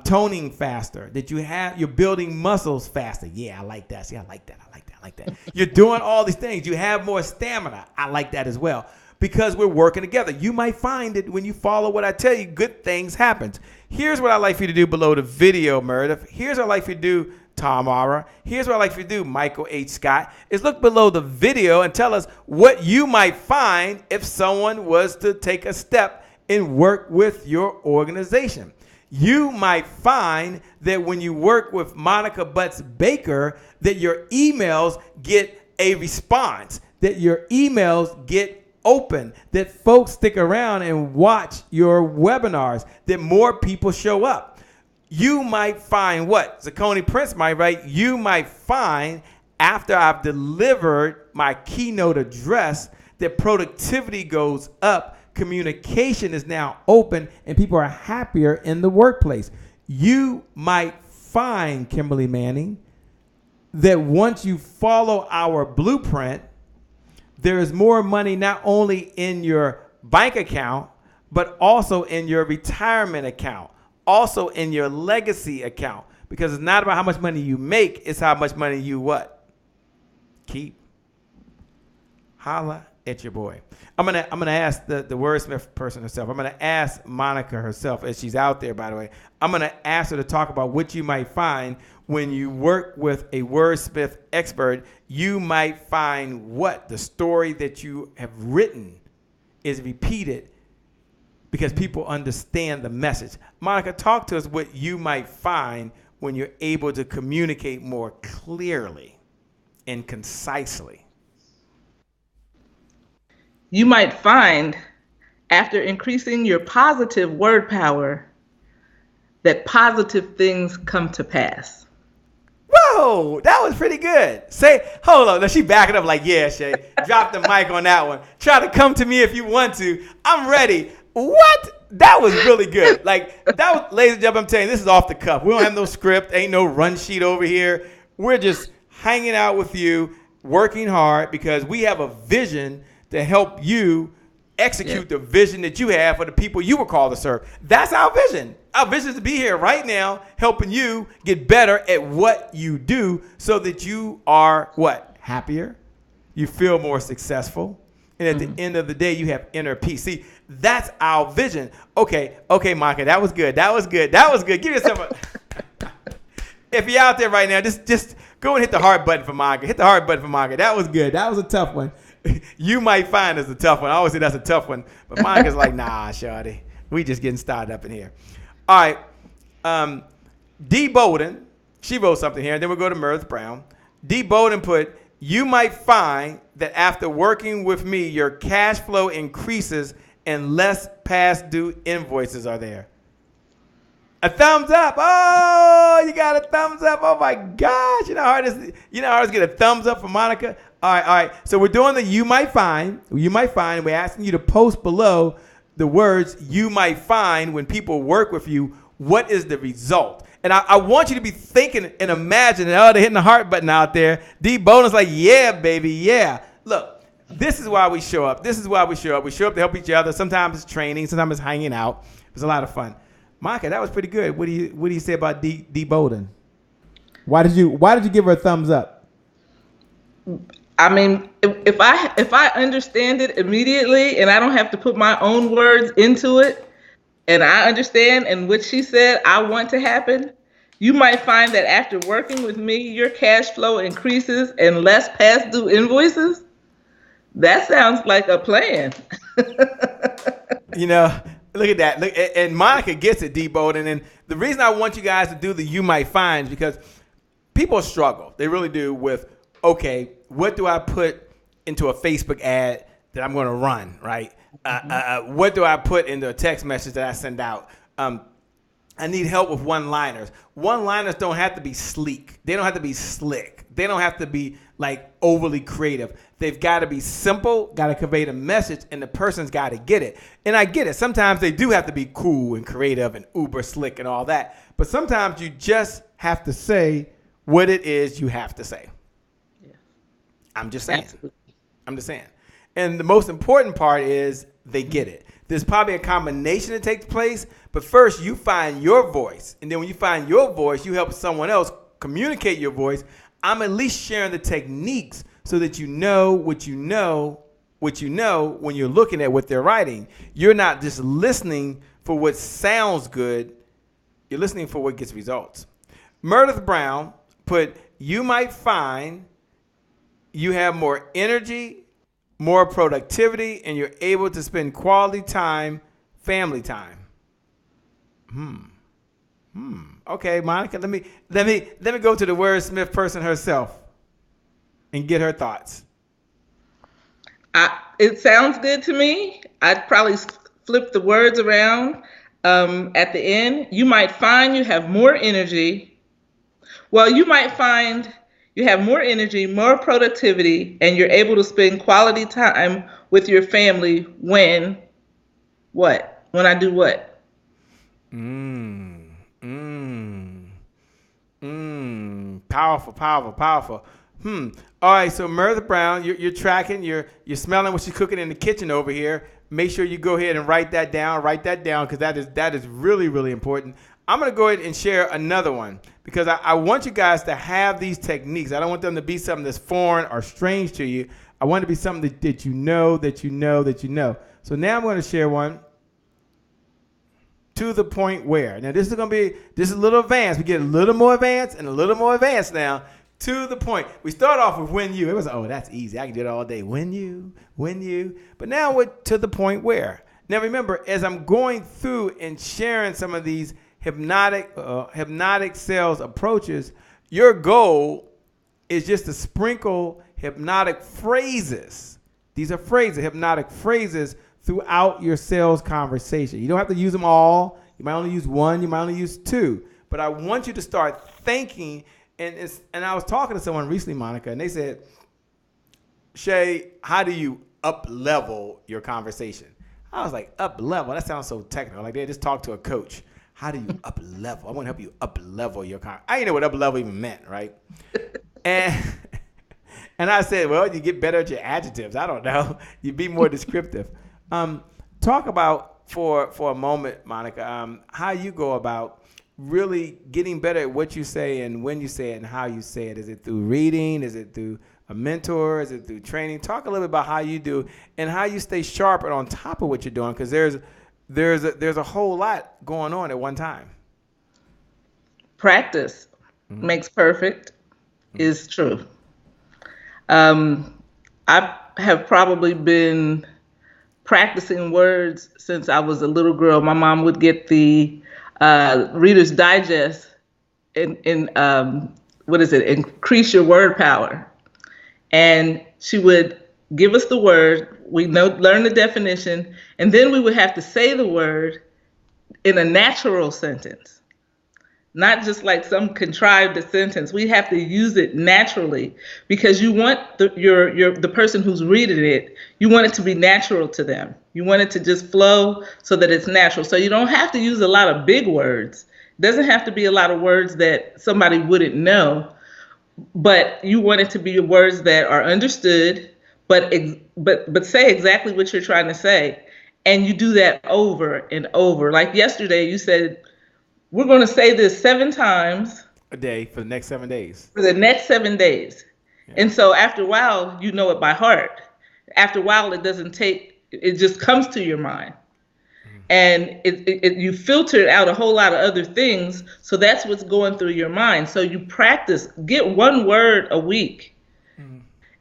toning faster, that you're building muscles faster. Yeah, I like that. See, I like that. You're doing all these things. You have more stamina. I like that as well, because we're working together. You might find that when you follow what I tell you, good things happen. Here's what I'd like for you to do below the video, Meredith. Here's what I'd like for you to do, Tamara. Here's what I'd like for you to do, Michael H. Scott, is look below the video and tell us what you might find if someone was to take a step and work with your organization. You might find that when you work with Monica Butts Baker, that your emails get a response, that your emails get open, that folks stick around and watch your webinars, that more people show up. You might find what? Zaccone Prince might write, you might find after I've delivered my keynote address that productivity goes up, communication is now open, and people are happier in the workplace. You might find, Kimberly Manning, that once you follow our blueprint, there is more money not only in your bank account, but also in your retirement account, also in your legacy account, because it's not about how much money you make, it's how much money you what? Keep. Holla at your boy. I'm gonna ask the wordsmith person herself. I'm gonna ask Monica herself, as she's out there, by the way. I'm gonna ask her to talk about what you might find when you work with a wordsmith expert. You might find what? The story that you have written is repeated because people understand the message. Monica, talk to us what you might find when you're able to communicate more clearly and concisely. You might find, after increasing your positive word power, that positive things come to pass. Woo! Whoa, that was pretty good. Say, hold on. Now she backing up like, yeah, Shay. Drop the mic on that one. Try to come to me if you want to. I'm ready. What? That was really good. Like, that was, ladies and gentlemen, I'm telling you, this is off the cuff. We don't have no script. Ain't no run sheet over here. We're just hanging out with you, working hard because we have a vision to help you execute the vision that you have for the people you were called to serve. That's our vision. Our vision is to be here right now, helping you get better at what you do so that you are what? Happier. You feel more successful. And at the end of the day, you have inner peace. See, that's our vision. Okay, Monica, that was good. That was good. Give yourself a... If you're out there right now, just go and hit the heart button for Monica. Hit the heart button for Monica. That was good. That was a tough one. You might find it's a tough one. I always say that's a tough one. But Monica's like, nah, shawty. We just getting started up in here. All right. D. Bowden, she wrote something here. And then we'll go to Meredith Brown. D. Bowden put, you might find that after working with me, your cash flow increases and less past due invoices are there. A thumbs up. Oh, you got a thumbs up. Oh, my gosh. You know how hard it is to get a thumbs up from Monica? All right. So we're doing the you might find. You might find. We're asking you to post below the words you might find when people work with you. What is the result? And I want you to be thinking and imagining, they're hitting the heart button out there. D. Bonus like, yeah, baby, yeah. Look, this is why we show up. We show up to help each other. Sometimes it's training. Sometimes it's hanging out. It was a lot of fun. Monica, that was pretty good. What do you say about D. Bowden? Why did you give her a thumbs up? I mean, if I understand it immediately and I don't have to put my own words into it, and I understand and what she said I want to happen, you might find that after working with me, your cash flow increases and less past due invoices. That sounds like a plan. Look at that. Look, and Monica gets it, D. Bowden. And the reason I want you guys to do the you might find is because people struggle. They really do with, okay, what do I put into a Facebook ad that I'm going to run, right? What do I put into a text message that I send out? I need help with one-liners. One-liners don't have to be sleek. They don't have to be slick. They don't have to be like overly creative. They've got to be simple, got to convey the message, and the person's got to get it. And I get it. Sometimes they do have to be cool and creative and uber slick and all that. But sometimes you just have to say what it is you have to say. Yeah. I'm just saying. Absolutely. And the most important part is they get it. There's probably a combination that takes place, but first you find your voice. And then when you find your voice, you help someone else communicate your voice. I'm at least sharing the techniques so that you know what you know when you're looking at what they're writing. You're not just listening for what sounds good. You're listening for what gets results. Meredith Brown put, you might find you have more energy, more productivity, and you're able to spend quality time, family time. Okay, Monica, let me go to the wordsmith person herself and get her thoughts. It sounds good to me. I'd probably flip the words around at the end. You might find you have more energy. Well, you might find you have more energy, more productivity, and you're able to spend quality time with your family when what? When I do what? Powerful. All right, so Meredith Brown, you're tracking, you're smelling what she's cooking in the kitchen over here. Make sure you go ahead and write that down because that is really, really important. I'm going to go ahead and share another one because I want you guys to have these techniques. I don't want them to be something that's foreign or strange to you. I want it to be something that you know. So now I'm going to share one. To the point where. Now this is a little advanced. We get a little more advanced and a little more advanced now. To the point. We start off with when you. It was, that's easy. I can do it all day. When you. But now we're to the point where. Now remember, as I'm going through and sharing some of these hypnotic sales approaches, your goal is just to sprinkle hypnotic phrases. These are phrases, hypnotic phrases throughout your sales conversation. You don't have to use them all. You might only use one. You might only use two. But I want you to start thinking And I was talking to someone recently, Monica, and they said, Shay, how do you up level your conversation? I was like, up level? That sounds so technical. Like they just talk to a coach. How do you up level? I want to help you up level your conversation. I didn't know what up level even meant, right? And and I said, well, you get better at your adjectives. I don't know. You be more descriptive. Talk about for a moment, Monica, how you go about really getting better at what you say and when you say it and how you say it. Is it through reading? Is it through a mentor? Is it through training? Talk a little bit about how you do and how you stay sharp and on top of what you're doing, because there's a whole lot going on at one time. Practice makes perfect is true. I have probably been practicing words since I was a little girl. My mom would get the Reader's Digest in what is it? Increase your word power. And she would give us the word. We learn the definition, and then we would have to say the word in a natural sentence, not just like some contrived sentence. We have to use it naturally because you want the person who's reading it, you want it to be natural to them. You want it to just flow so that it's natural. So you don't have to use a lot of big words. It doesn't have to be a lot of words that somebody wouldn't know, but you want it to be words that are understood, but say exactly what you're trying to say. And you do that over and over. Like yesterday, you said, we're going to say this 7 times a day for the next 7 days. For the next 7 days. Yeah. And so after a while, you know it by heart. After a while, it just comes to your mind. And you filter out a whole lot of other things. So that's what's going through your mind. So you practice, get 1 word a week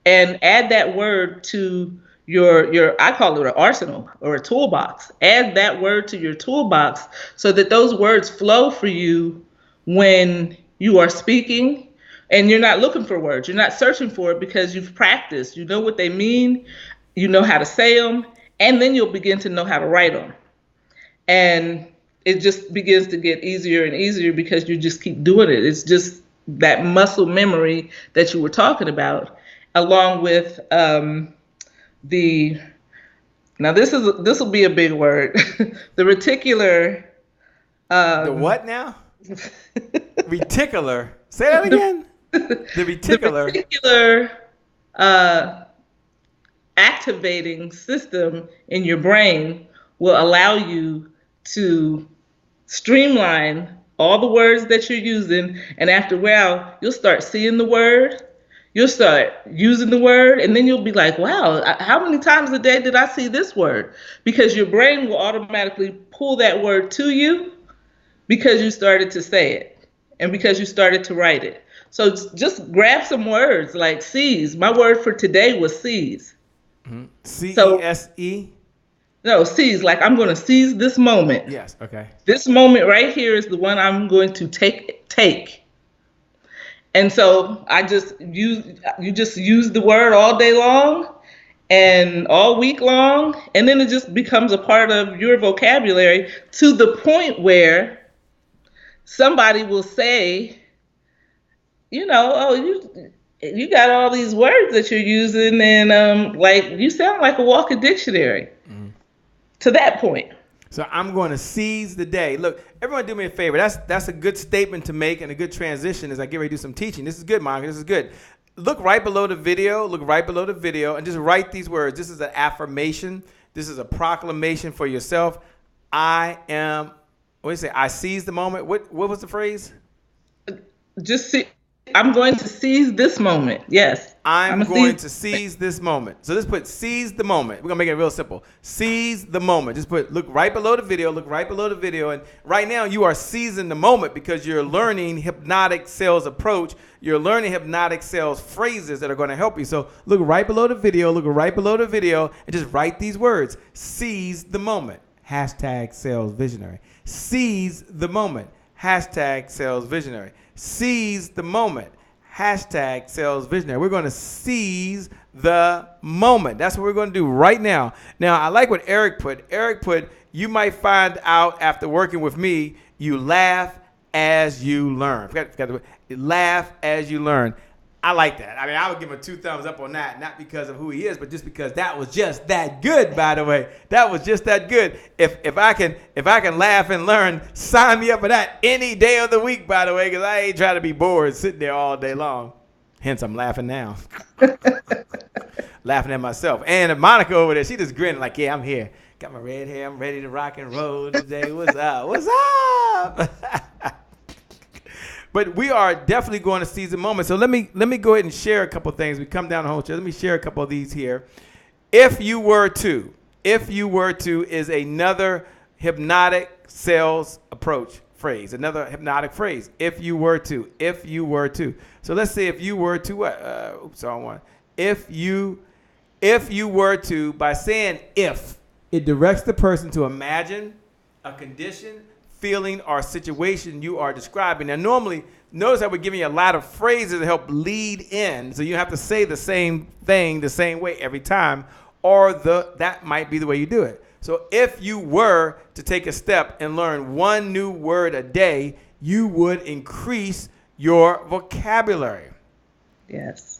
and add that word to your I call it an arsenal or a toolbox. Add that word to your toolbox so that those words flow for you when you are speaking, and you're not looking for words. You're not searching for it because you've practiced. You know what they mean. You know how to say them, and then you'll begin to know how to write them. And it just begins to get easier and easier because you just keep doing it. It's just that muscle memory that you were talking about, along with now this will be a big word. The reticular. The what now? Reticular. Say that again. The reticular. The reticular activating system in your brain will allow you to streamline all the words that you're using, and after a while, you'll start seeing the word. You'll start using the word, and then you'll be like, wow, how many times a day did I see this word? Because your brain will automatically pull that word to you because you started to say it and because you started to write it. So just grab some words like seize. My word for today was seize. Mm-hmm. C-E-S-E? No, seize, like I'm going to seize this moment. Yes, okay. This moment right here is the one I'm going to take. And so you just use the word all day long and all week long, and then it just becomes a part of your vocabulary to the point where somebody will say, oh, you got all these words that you're using, and like you sound like a walking dictionary. Mm-hmm. To that point. So I'm going to seize the day. Look, everyone do me a favor. That's a good statement to make and a good transition as I get ready to do some teaching. This is good, Monica. This is good. Look right below the video. And just write these words. This is an affirmation. This is a proclamation for yourself. I seize the moment. What was the phrase? I'm going to seize this moment. Yes. I'm going to seize this moment. So let's put seize the moment. We're going to make it real simple. Seize the moment. Just look right below the video. And right now you are seizing the moment because you're learning hypnotic sales approach. You're learning hypnotic sales phrases that are going to help you. So look right below the video, and just write these words. Seize the moment. #sales visionary. Seize the moment. #sales visionary. Seize the moment. #sales visionary. We're going to seize the moment. That's what we're going to do right now. Now, I like what Eric put. Eric put, you might find out after working with me, you laugh as you learn. Laugh as you learn. I like that. I mean, I would give him 2 thumbs up on that, not because of who he is, but just because that was just that good. By the way, that was just that good. If I can laugh and learn, sign me up for that any day of the week. By the way, because I ain't trying to be bored sitting there all day long. Hence, I'm laughing now, laughing at myself. And Monica over there, she just grinning like, yeah, I'm here. Got my red hair. I'm ready to rock and roll today. What's up? What's up? But we are definitely going to seize the moment. So let me go ahead and share a couple things. We come down the whole show. Let me share a couple of these here. If you were to is another hypnotic sales approach phrase, another hypnotic phrase. If you were to. So let's say if you were to what? Oops, wrong one. If you were to, by saying if, it directs the person to imagine a condition, feeling, or situation you are describing. Now, normally, notice that we're giving you a lot of phrases to help lead in, so you have to say the same thing the same way every time, or that might be the way you do it. So if you were to take a step and learn one new word a day, you would increase your vocabulary. Yes.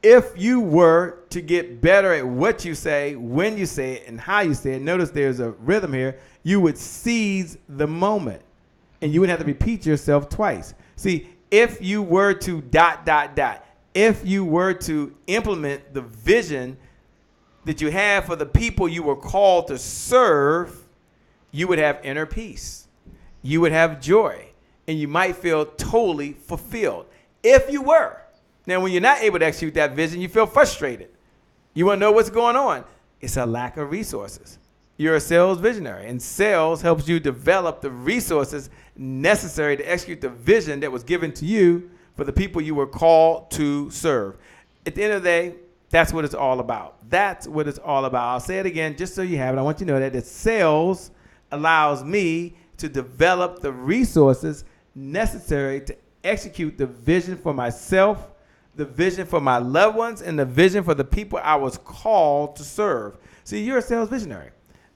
If you were to get better at what you say, when you say it, and how you say it, notice there's a rhythm here, you would seize the moment. And you wouldn't have to repeat yourself twice. See, if you were to ... if you were to implement the vision that you have for the people you were called to serve, you would have inner peace. You would have joy. And you might feel totally fulfilled. If you were. Now, when you're not able to execute that vision, you feel frustrated. You want to know what's going on. It's a lack of resources. You're a sales visionary, and sales helps you develop the resources necessary to execute the vision that was given to you for the people you were called to serve. At the end of the day, that's what it's all about. That's what it's all about. I'll say it again just so you have it. I want you to know that sales allows me to develop the resources necessary to execute the vision for myself, the vision for my loved ones, and the vision for the people I was called to serve. See, you're a sales visionary.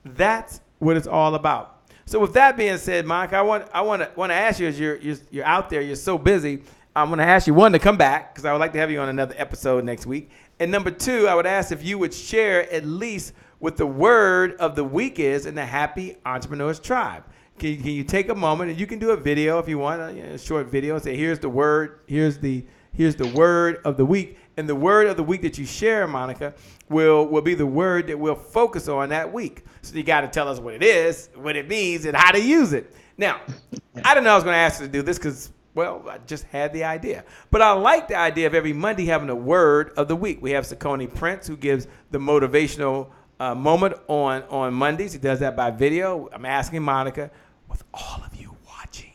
That's what it's all about. So with that being said, Monica, I want to ask you, as you're out there, you're so busy, I'm going to ask you, one, to come back, because I would like to have you on another episode next week. And number two, I would ask if you would share at least what the word of the week is in the Happy Entrepreneurs Tribe. Can you take a moment, and you can do a video if you want, a short video, and say, here's the word, here's the word of the week. And the word of the week that you share, Monica, will be the word that we'll focus on that week. So you got to tell us what it is, what it means, and how to use it. Now, I didn't know I was going to ask you to do this because, well, I just had the idea. But I like the idea of every Monday having a word of the week. We have Sakoni Prince, who gives the motivational moment on Mondays. He does that by video. I'm asking Monica, with all of you watching,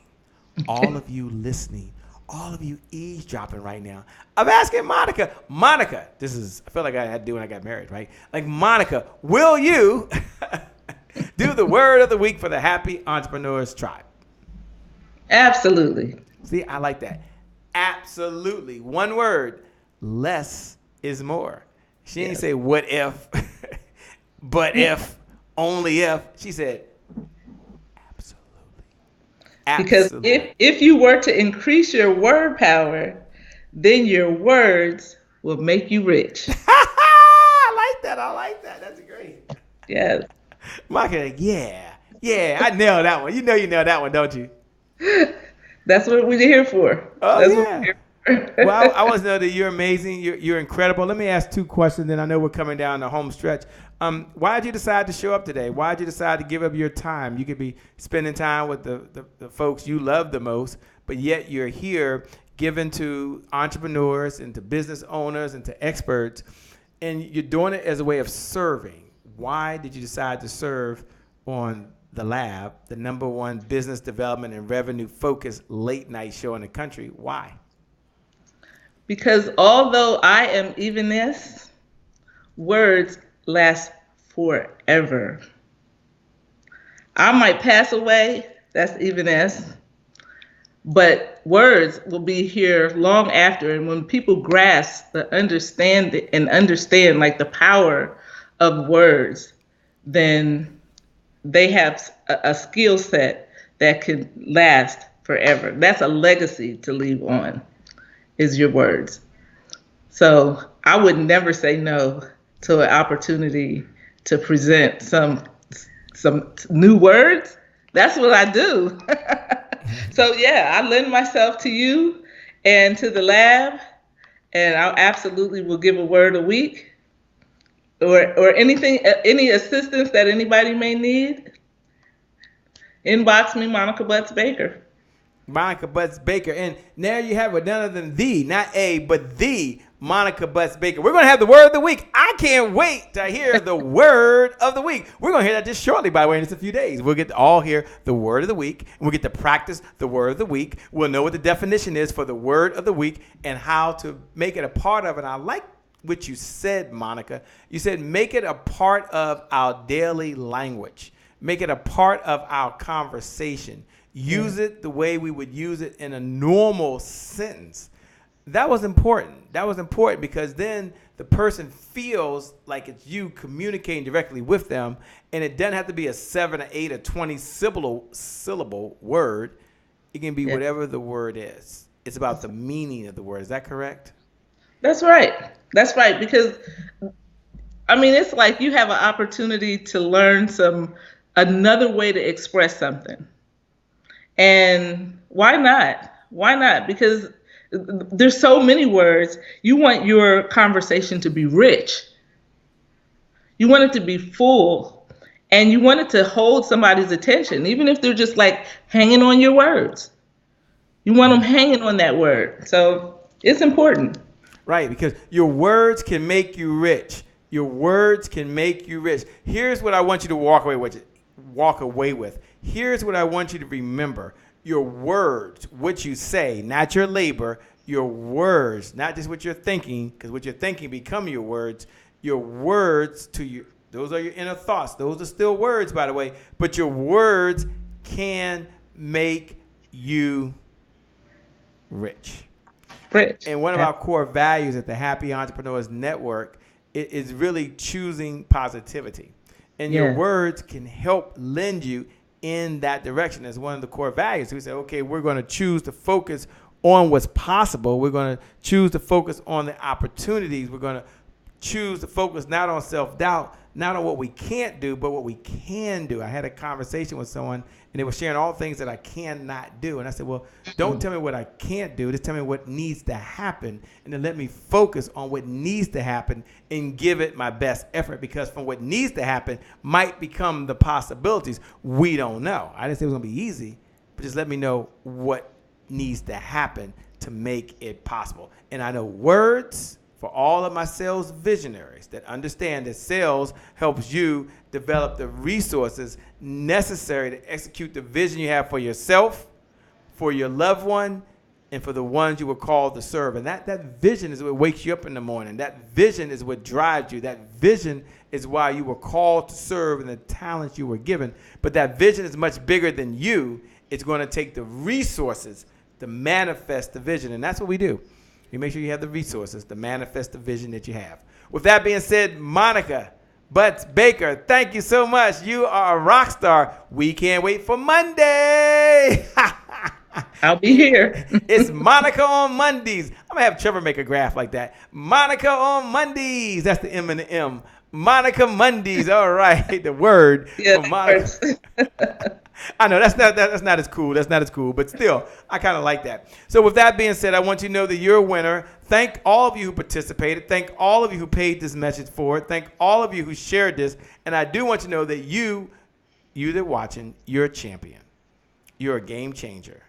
all of you listening, all of you eavesdropping right now, I'm asking Monica, I feel like I had to do when I got married, right? Like, Monica, will you do the word of the week for the Happy Entrepreneurs Tribe? Absolutely. See, I like that. Absolutely. One word, less is more. She didn't say what if, but if, only if. She said, because if you were to increase your word power, then your words will make you rich. I like that. That's great. Yes. Monica, yeah, I nailed that one. You know you nailed that one, don't you? That's what we're here for. Oh, That's yeah. what we're here for. Well, I want to know that you're amazing. You're incredible. Let me ask two questions, then I know we're coming down the home stretch. Why did you decide to show up today? Why did you decide to give up your time? You could be spending time with the folks you love the most, but yet you're here giving to entrepreneurs and to business owners and to experts, and you're doing it as a way of serving. Why did you decide to serve on The Lab, the #1 business development and revenue focused late night show in the country? Why? Because although I am evenness, words last forever. I might pass away, that's evenness, but words will be here long after. And when people grasp understand like the power of words, then they have a skill set that can last forever. That's a legacy to leave on. is your words. So I would never say no to an opportunity to present some new words. That's what I do. So yeah, I lend myself to you and to the lab, and I absolutely will give a word a week, or anything, any assistance that anybody may need. Inbox me, Monica Butts Baker. Monica Butts Baker. And there you have it, none other than the, not a, but the Monica Butts Baker. We're going to have the word of the week. I can't wait to hear the word of the week. We're going to hear that just shortly, by the way, in just a few days. We'll get to all hear the word of the week, and we'll get to practice the word of the week. We'll know what the definition is for the word of the week and how to make it a part of it. And I like what you said, Monica. You said make it a part of our daily language. Make it a part of our conversation. Use it the way we would use it in a normal sentence. That was important. That was important because then the person feels like it's you communicating directly with them, and it doesn't have to be a 7 or 8 or 20 syllable word. It can be whatever the word is. It's about the meaning of the word. Is that correct? That's right. That's right. Because I mean, it's like you have an opportunity to learn another way to express something. And why not? Why not? Because there's so many words. You want your conversation to be rich. You want it to be full. And you want it to hold somebody's attention, even if they're just like hanging on your words. You want them hanging on that word. So it's important. Right, because your words can make you rich. Your words can make you rich. Here's what I want you to walk away with. Here's what I want you to remember. Your words, what you say, not your labor, your words, not just what you're thinking, because what you're thinking become your words. Your words to you, those are your inner thoughts. Those are still words, by the way, but your words can make you rich. And one of our core values at the Happy Entrepreneurs Network is really choosing positivity. And your words can help lend you in that direction. As one of the core values. We say, okay, we're going to choose to focus on what's possible. We're going to choose to focus on the opportunities. We're going to choose to focus not on self-doubt, not on what we can't do, but what we can do. I had a conversation with someone, and they were sharing all things that I cannot do. And I said, well, don't tell me what I can't do. Just tell me what needs to happen. And then let me focus on what needs to happen and give it my best effort, because from what needs to happen might become the possibilities. We don't know. I didn't say it was going to be easy, but just let me know what needs to happen to make it possible. And I know words for all of my sales visionaries that understand that sales helps you develop the resources necessary to execute the vision you have for yourself, for your loved one, and for the ones you were called to serve. And that vision is what wakes you up in the morning. That vision is what drives you. That vision is why you were called to serve and the talents you were given. But that vision is much bigger than you. It's going to take the resources to manifest the vision. And that's what we do. You make sure you have the resources to manifest the vision that you have. With that being said, Monica Butts Baker, thank you so much. You are a rock star. We can't wait for Monday. I'll be here. It's Monica on Mondays. I'm going to have Trevor make a graph like that. Monica on Mondays. That's the M and the M. Monica Mondays. All right. The word for Monica. I know that's not as cool. That's not as cool, but still, I kind of like that. So with that being said, I want you to know that you're a winner. Thank all of you who participated. Thank all of you who paid this message forward. Thank all of you who shared this. And I do want you to know that you that are watching, you're a champion. You're a game changer.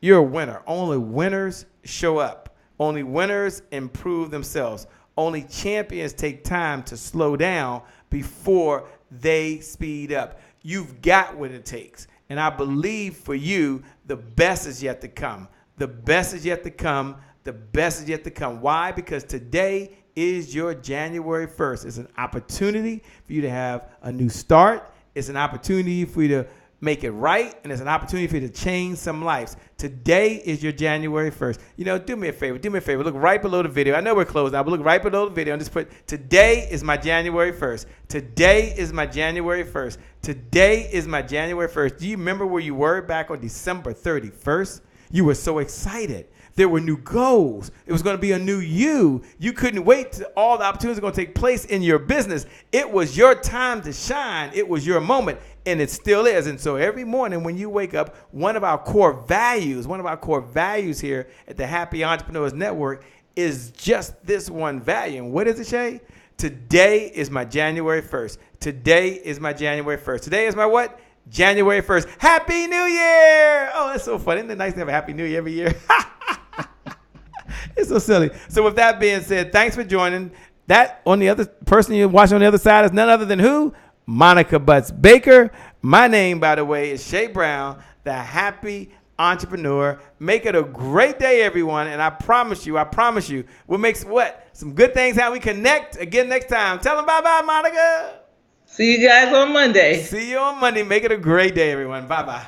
You're a winner. Only winners show up. Only winners improve themselves. Only champions take time to slow down before they speed up. You've got what it takes. And I believe for you, the best is yet to come. The best is yet to come. The best is yet to come. Why? Because today is your January 1st. It's an opportunity for you to have a new start. It's an opportunity for you to make it right. And it's an opportunity for you to change some lives. Today is your January 1st. You know, do me a favor. Do me a favor. Look right below the video. I know we're closed now, but look right below the video and just put, today is my January 1st. Today is my January 1st. Today is my January 1st. Do you remember where you were back on December 31st? You were so excited. There were new goals. It was going to be a new you. You couldn't wait till all the opportunities are going to take place in your business. It was your time to shine. It was your moment, and it still is. And so every morning when you wake up, one of our core values here at the Happy Entrepreneurs Network is just this one value. And what is it, Shay? Today is my January 1st. Today is my January 1st. Today is my what? January 1st. Happy New Year! Oh, that's so funny. Isn't it nice to have a Happy New Year every year? It's so silly. So with that being said, thanks for joining. That on the other person you're watching on the other side is none other than who? Monica Butts Baker. My name, by the way, is Shay Brown, the Happy Entrepreneur. Make it a great day, everyone. And I promise you, we'll make some good things how we connect again next time. Tell them bye-bye, Monica. See you guys on Monday. See you on Monday. Make it a great day, everyone. Bye-bye.